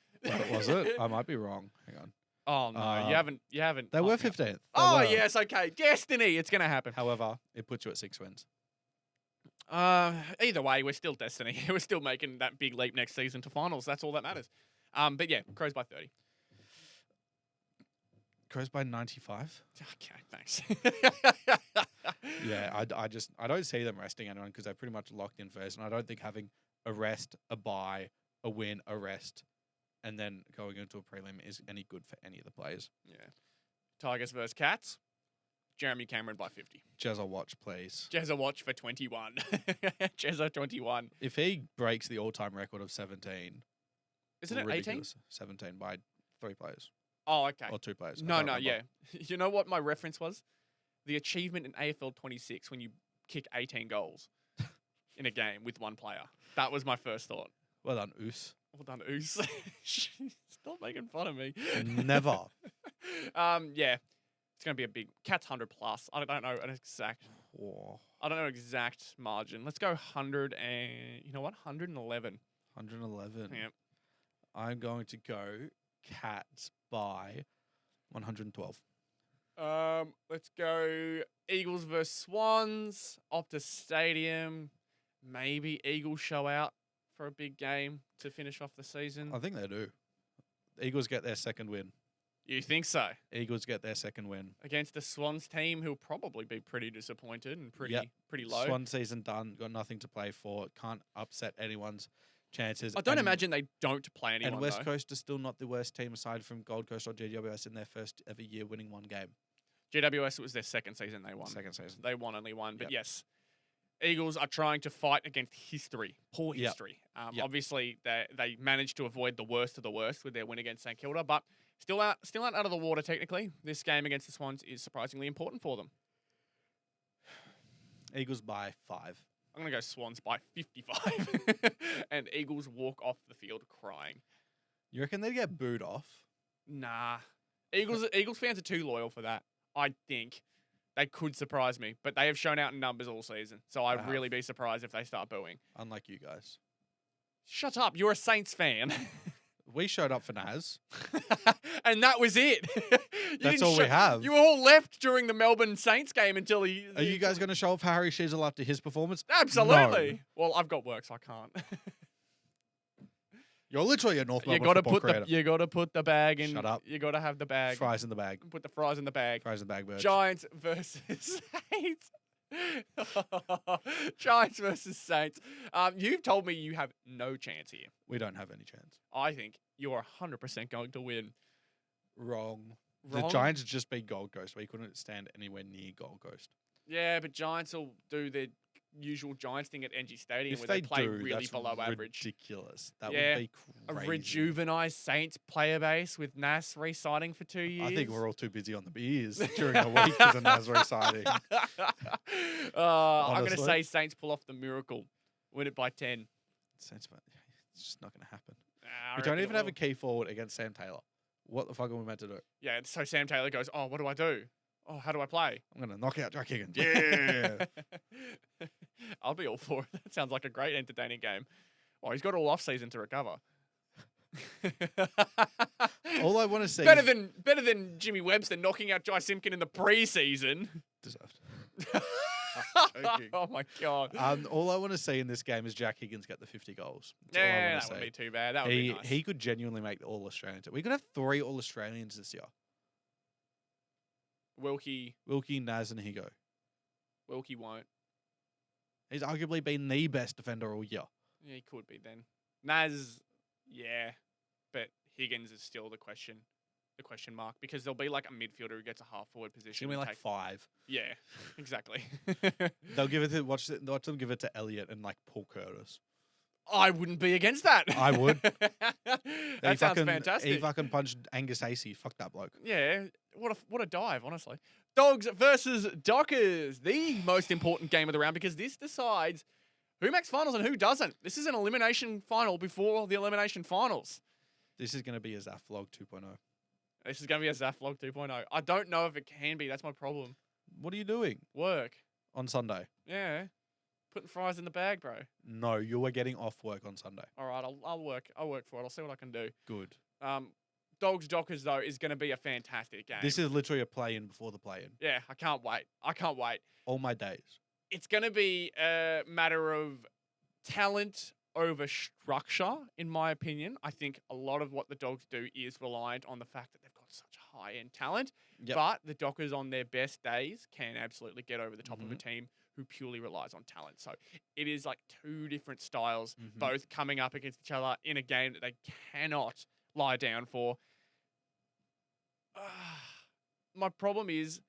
Was it? I might be wrong. Hang on. Oh, no. You haven't. They were 15th. Oh, yes. Okay. Destiny. It's going to happen. However, it puts you at 6 wins. Either way, we're still destiny. We're still making that big leap next season to finals. That's all that matters. But yeah, Crows by 30. Crows by 95. Okay, thanks. Yeah, I don't see them resting anyone because they're pretty much locked in first, and I don't think having a rest, a bye, a win, a rest, and then going into a prelim is any good for any of the players. Yeah. Tigers versus Cats. Jeremy Cameron by 50. Jezza watch, please. Jezza watch for 21. Jezza 21. If he breaks the all-time record of 17, isn't it 18? ridiculous. 17 by 3 players. Oh, okay. Or 2 players. No, yeah. You know what my reference was? The achievement in AFL 26 when you kick 18 goals in a game with one player. That was my first thought. Well done, Oos. Well done, Oos. Stop making fun of me. Never. Yeah. It's going to be a big Cats 100 plus. I don't know an exact. Oh. I don't know exact margin. Let's go 100 and you know what? 111. 111. Yep. I'm going to go Cats by 112. Let's go Eagles versus Swans. Optus Stadium. Maybe Eagles show out for a big game to finish off the season. I think they do. The Eagles get their second win. You think so? Eagles get their second win. Against the Swans team who'll probably be pretty disappointed and pretty low. Swan season done. Got nothing to play for. Can't upset anyone's chances. I don't imagine they don't play anyone, And West though. Coast is still not the worst team aside from Gold Coast or GWS in their first ever year winning one game. GWS was their second season they won. Second season. They won only one. But Yep. yes, Eagles are trying to fight against history, poor Yep. history. Yep. Obviously, they managed to avoid the worst of the worst with their win against St Kilda, but still not out of the water technically. This game against the Swans is surprisingly important for them. Eagles by 5. I'm going to go Swans by 55. And Eagles walk off the field crying. You reckon they'd get booed off? Nah. Eagles fans are too loyal for that. I think they could surprise me, but they have shown out in numbers all season. So I'd They really have. be surprised if they start booing. Unlike you guys. Shut up. You're a Saints fan. We showed up for Naz. And that was it. That's all we have. You all left during the Melbourne Saints game until he... Are you guys going to show up for Harry Sheezel after his performance? Absolutely. Well, I've got work, so I can't. You're literally a North You Melbourne gotta football put creator. you gotta put the bag in. Shut up. You gotta have the bag. Fries in the bag. Put the fries in the bag. Fries in the bag, bird. Giants versus Saints. Giants versus Saints. You've told me you have no chance here. We don't have any chance. I think you're 100% going to win. Wrong. Wrong? The Giants just beat Gold Coast. We couldn't stand anywhere near Gold Coast. Yeah, but Giants will do their usual Giants thing at NG Stadium If where they play do, really that's below average. ridiculous. That Yeah, would be A crazy. rejuvenized Saints player base with Nas re-signing for 2 years. I think we're all too busy on the beers during the week as a Naz signing. I'm going to Honestly. say Saints pull off the miracle. Win it by 10. It's just not going to happen. I We don't reckon even it have a will. key forward against Sam Taylor. What the fuck are we meant to do? Yeah, so Sam Taylor goes, oh, what do I do? Oh, how do I play? I'm going to knock out Jack Higgins. Yeah. I'll be all for it. That sounds like a great entertaining game. Oh, he's got all off season to recover. All I want to see better than Jimmy Webster knocking out Jai Simpkin in the preseason. deserved. joking. Oh my god. All I want to see in this game is Jack Higgins get the 50 goals. That's all I Yeah, wanna that would see. be too bad. That would be nice. He could genuinely make the All Australians. We could have 3 All Australians this year. Wilkie Naz, and Higo. won't. He's arguably been the best defender all year. Yeah, he could be then. Naz, yeah, but Higgins is still the question mark because there'll be like a midfielder who gets a half forward It's position. gonna be and like take- 5. Yeah, exactly. They'll give it to watch them give it to Elliot and like Paul Curtis. I wouldn't be against that. I would. That sounds fantastic. He fucking punched Angus Acey. Fuck that bloke. Yeah, what a dive, honestly. Dogs versus Dockers, the most important game of the round because this decides who makes finals and who doesn't. This is an elimination final before the elimination finals. This is gonna be a Zaf vlog 2.0. This is going to be a Zaf vlog 2.0. I don't know if it can be. That's my problem. What are you doing Work. on Sunday? Yeah. Putting fries in the bag, bro. No, you are getting off work on Sunday. All right, I'll work for it. I'll see what I can do. Good. Dogs Dockers though is going to be a fantastic game. This is literally a play-in before the play-in. yeah, I can't wait. All my days. It's going to be a matter of talent over structure, in my opinion. I think a lot of what the Dogs do is reliant on the fact that they've got such high-end talent. Yep. But the Dockers on their best days can absolutely get over the top Mm-hmm. of a team who purely relies on talent. So it is like 2 different styles, Mhm. both coming up against each other in a game that they cannot lie down for. My problem is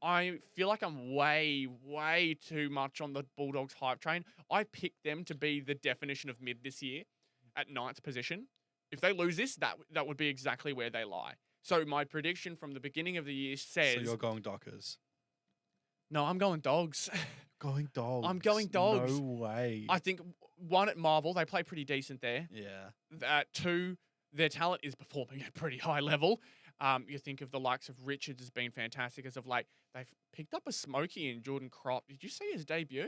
I feel like I'm way, way too much on the Bulldogs hype train. I picked them to be the definition of mid this year at 9th position. If they lose this, that would be exactly where they lie. So my prediction from the beginning of the year says... So you're going Dockers. No, I'm going Dogs. Going Dogs. I'm going Dogs. No way. I think, 1, at Marvel, they play pretty decent there. Yeah. 2, their talent is performing at a pretty high level. You think of the likes of Richards has been fantastic as of late. They've picked up a smoky in Jordan Crop. Did you see his debut?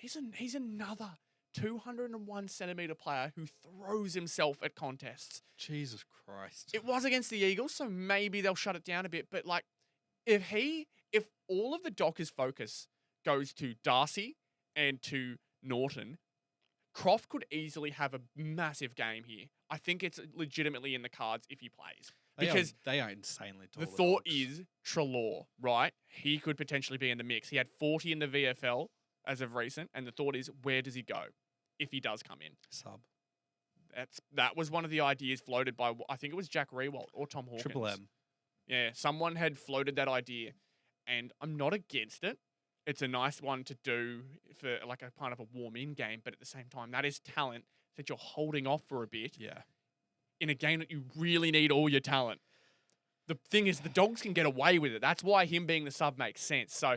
He's another 201 centimetre player who throws himself at contests. Jesus Christ. It was against the Eagles, so maybe they'll shut it down a bit. But like, if all of the Dockers' focus goes to Darcy and to Norton, Croft could easily have a massive game here. I think it's legitimately in the cards if he plays. Because they are insanely tall. the thought is Treloar, right? He could potentially be in the mix. He had 40 in the VFL as of recent, and the thought is, where does he go if he does come in? Sub. That was one of the ideas floated by, I think it was Jack Rewalt or Tom Hawkins. Triple M. Yeah, someone had floated that idea, and I'm not against it. It's a nice one to do for like a kind of a warm-in game, but at the same time, that is talent that you're holding off for a bit Yeah. in a game that you really need all your talent. The thing is, the Dogs can get away with it. That's why him being the sub makes sense. So,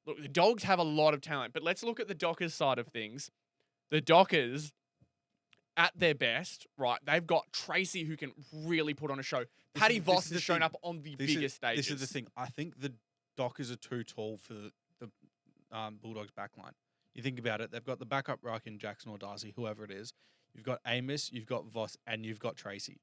look, the Dogs have a lot of talent, but let's look at the Dockers side of things. The Dockers, at their best, right, they've got Tracy who can really put on a show. Paddy Voss has shown up on the biggest stages. This is the thing. I think the Dockers are too tall for the Bulldogs backline. You think about it, they've got the backup ruck in Jackson or Darcy, whoever it is. You've got Amos, you've got Voss, and you've got Tracy.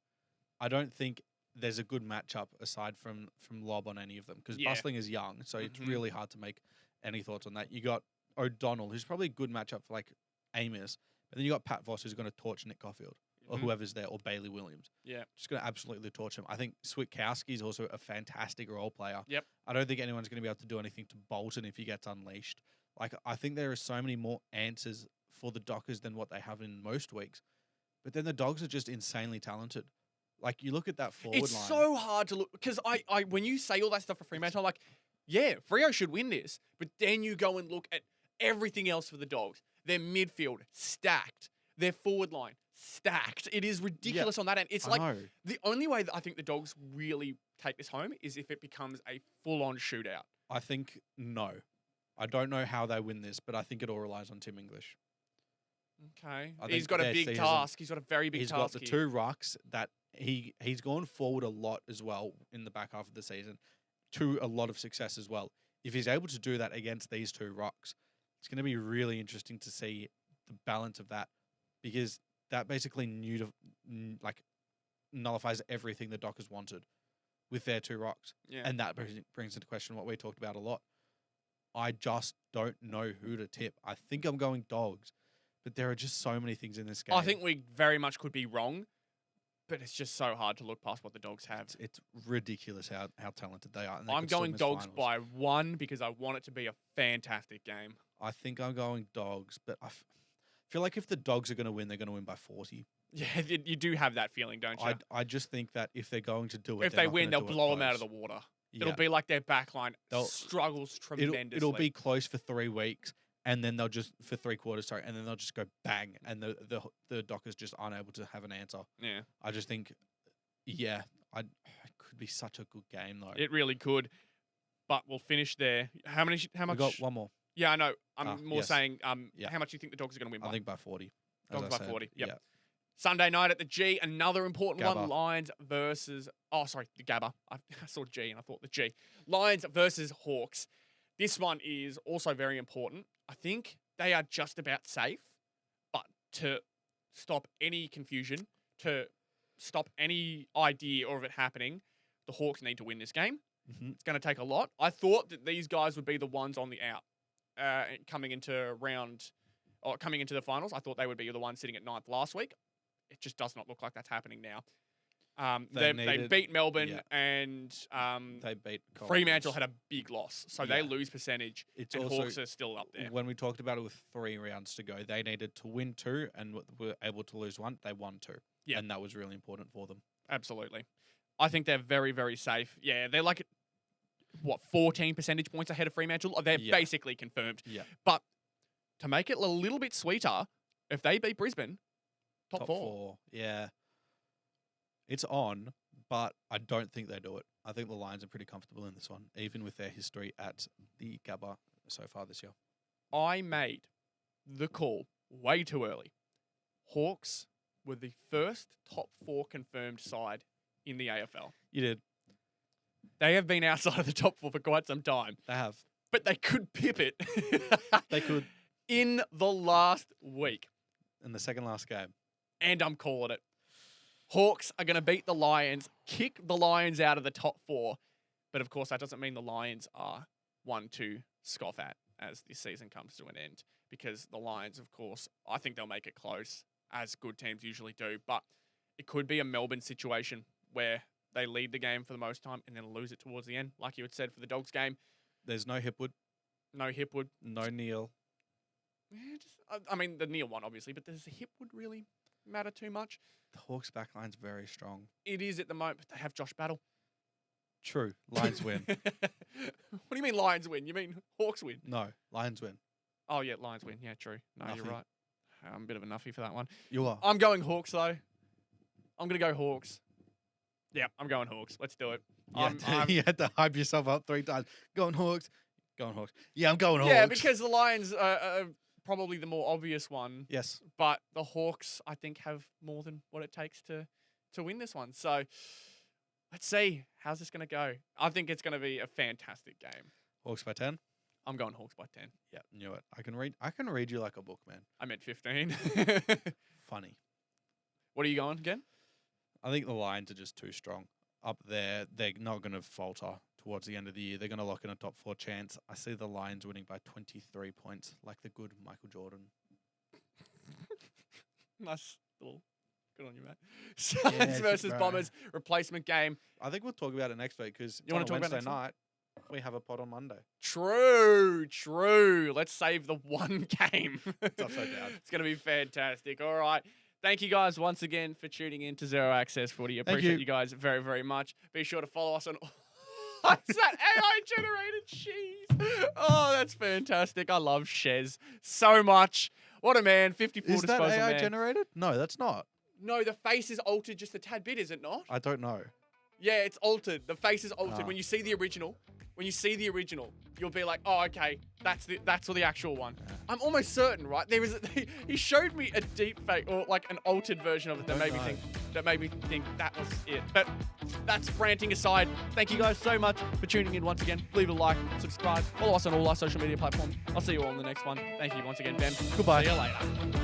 I don't think there's a good matchup aside from Lob on any of them because Bustling is young, so it's really hard to make any thoughts on that. You got O'Donnell, who's probably a good matchup for like Amos, but then you got Pat Voss, who's going to torch Nick Caulfield or whoever's there, or Bailey Williams. Yeah, just going to absolutely torch him. I think Switkowski is also a fantastic role player. Yep. I don't think anyone's going to be able to do anything to Bolton if he gets unleashed. Like, I think there are so many more answers for the Dockers than what they have in most weeks. But then the Dogs are just insanely talented. Like, you look at that forward line. It's so hard to look because I when you say all that stuff for Fremantle, I'm like, yeah, Freo should win this. But then you go and look at everything else for the Dogs. Their midfield stacked. Their forward line stacked. It is ridiculous on that end. It's like the only way that I think the Dogs really take this home is if it becomes a full-on shootout. I think no. I don't know how they win this, but I think it all relies on Tim English. Okay. He's got a big task. He's got a very big task. He's got the two rucks that he's gone forward a lot as well in the back half of the season to a lot of success as well. If he's able to do that against these two rucks, it's going to be really interesting to see the balance of that because that basically nullifies everything the Dockers wanted with their two rucks. Yeah. And that brings into question what we talked about a lot. I just don't know who to tip. I think I'm going Dogs, but there are just so many things in this game. I think we very much could be wrong, but it's just so hard to look past what the Dogs have. It's ridiculous how talented they are. And I'm going Dogs by 1 because I want it to be a fantastic game. I think I'm going Dogs, but I feel like if the Dogs are going to win, they're going to win by 40. Yeah, you do have that feeling, don't you? I just think that if they're going to do it, if they win, they'll blow them out of the water. Yeah. It'll be like their backline struggles tremendously. It'll be close for 3 weeks, and then they'll just for 3 quarters, and then they'll just go bang, and the Dockers just aren't able to have an answer. Yeah, I just think, it could be such a good game though. It really could, but we'll finish there. How much? We got one more. Yeah, I know. I'm more saying, how much do you think the Dogs are going to win by? I think by 40. Dogs by 40. Yep. Sunday night at the G, another important one. Lions versus... Oh, sorry, the Gabba. I saw G and I thought the G. Lions versus Hawks. This one is also very important. I think they are just about safe, but to stop any confusion, to stop any idea of it happening, the Hawks need to win this game. Mm-hmm. It's going to take a lot. I thought that these guys would be the ones on the out coming into the finals. I thought they would be the ones sitting at 9th last week. It just does not look like that's happening now. They beat Melbourne and they beat Fremantle had a big loss. So they lose percentage and Hawks are still up there. When we talked about it with 3 rounds to go, they needed to win 2 and were able to lose 1. They won 2. Yeah. And that was really important for them. Absolutely. I think they're very, very safe. Yeah, they're like, 14 percentage points ahead of Fremantle? They're basically confirmed. Yeah. But to make it a little bit sweeter, if they beat Brisbane, top 4. Yeah. It's on, but I don't think they do it. I think the Lions are pretty comfortable in this one, even with their history at the Gabba so far this year. I made the call way too early. Hawks were the first top 4 confirmed side in the AFL. You did. They have been outside of the top 4 for quite some time. They have. But they could pip it. They could. In the last week. In the second last game. And I'm calling it. Hawks are going to beat the Lions, kick the Lions out of the top 4. But, of course, that doesn't mean the Lions are one to scoff at as this season comes to an end. Because the Lions, of course, I think they'll make it close, as good teams usually do. But it could be a Melbourne situation where they lead the game for the most time and then lose it towards the end, like you had said for the Dogs game. There's no Hipwood. No Hipwood. No Neil. Yeah, I mean, the Neil one, obviously, but does the Hipwood really matter too much? The Hawks' backline's very strong. It is at the moment, but they have Josh Battle. True. Lions win. What do you mean Lions win? You mean Hawks win? No, Lions win. Oh, yeah, Lions win. Yeah, true. No, you're Nuffy. right. I'm a bit of a nuffy for that one. You are. I'm going Hawks, though. I'm going to go Hawks. Yeah, I'm going Hawks. Let's do it. You had to hype yourself up 3 times. Going Hawks. Going Hawks. Yeah, I'm going Hawks. Yeah, because the Lions are probably the more obvious one. Yes. But the Hawks, I think, have more than what it takes to win this one. So let's see. How's this going to go? I think it's going to be a fantastic game. Hawks by 10. I'm going Hawks by 10. Yeah, knew it. I can read you like a book, man. I meant 15. Funny. What are you going again? I think the Lions are just too strong. Up there, they're not going to falter towards the end of the year. They're going to lock in a top 4 chance. I see the Lions winning by 23 points, like the good Michael Jordan. Nice little. Good on you, mate. Suns versus bro. Bombers replacement game. I think we'll talk about it next week because You wanna talk about it Wednesday next week? night. We have a pod on Monday. True. Let's save the one game. It's upside down. It's going to be fantastic. All right. Thank you guys once again for tuning in to Zero Access Footy. Thank Appreciate you. you guys very, very much. Be sure to follow us on What's that AI-generated cheese? Oh, that's fantastic. I love Shez so much. What a man. 54 Is that disposal AI man. generated? No, that's not. No, the face is altered just a tad bit, is it not? I don't know. Yeah, it's altered. The face is altered. Ah. When you see the original, you'll be like, oh, okay, that's the actual one. I'm almost certain, right? He showed me a deep fake or like an altered version of it that made me think that was it. But that's ranting aside. Thank you guys so much for tuning in once again. Leave a like, subscribe, follow us on all our social media platforms. I'll see you all in the next one. Thank you once again, Ben. Goodbye. See you later.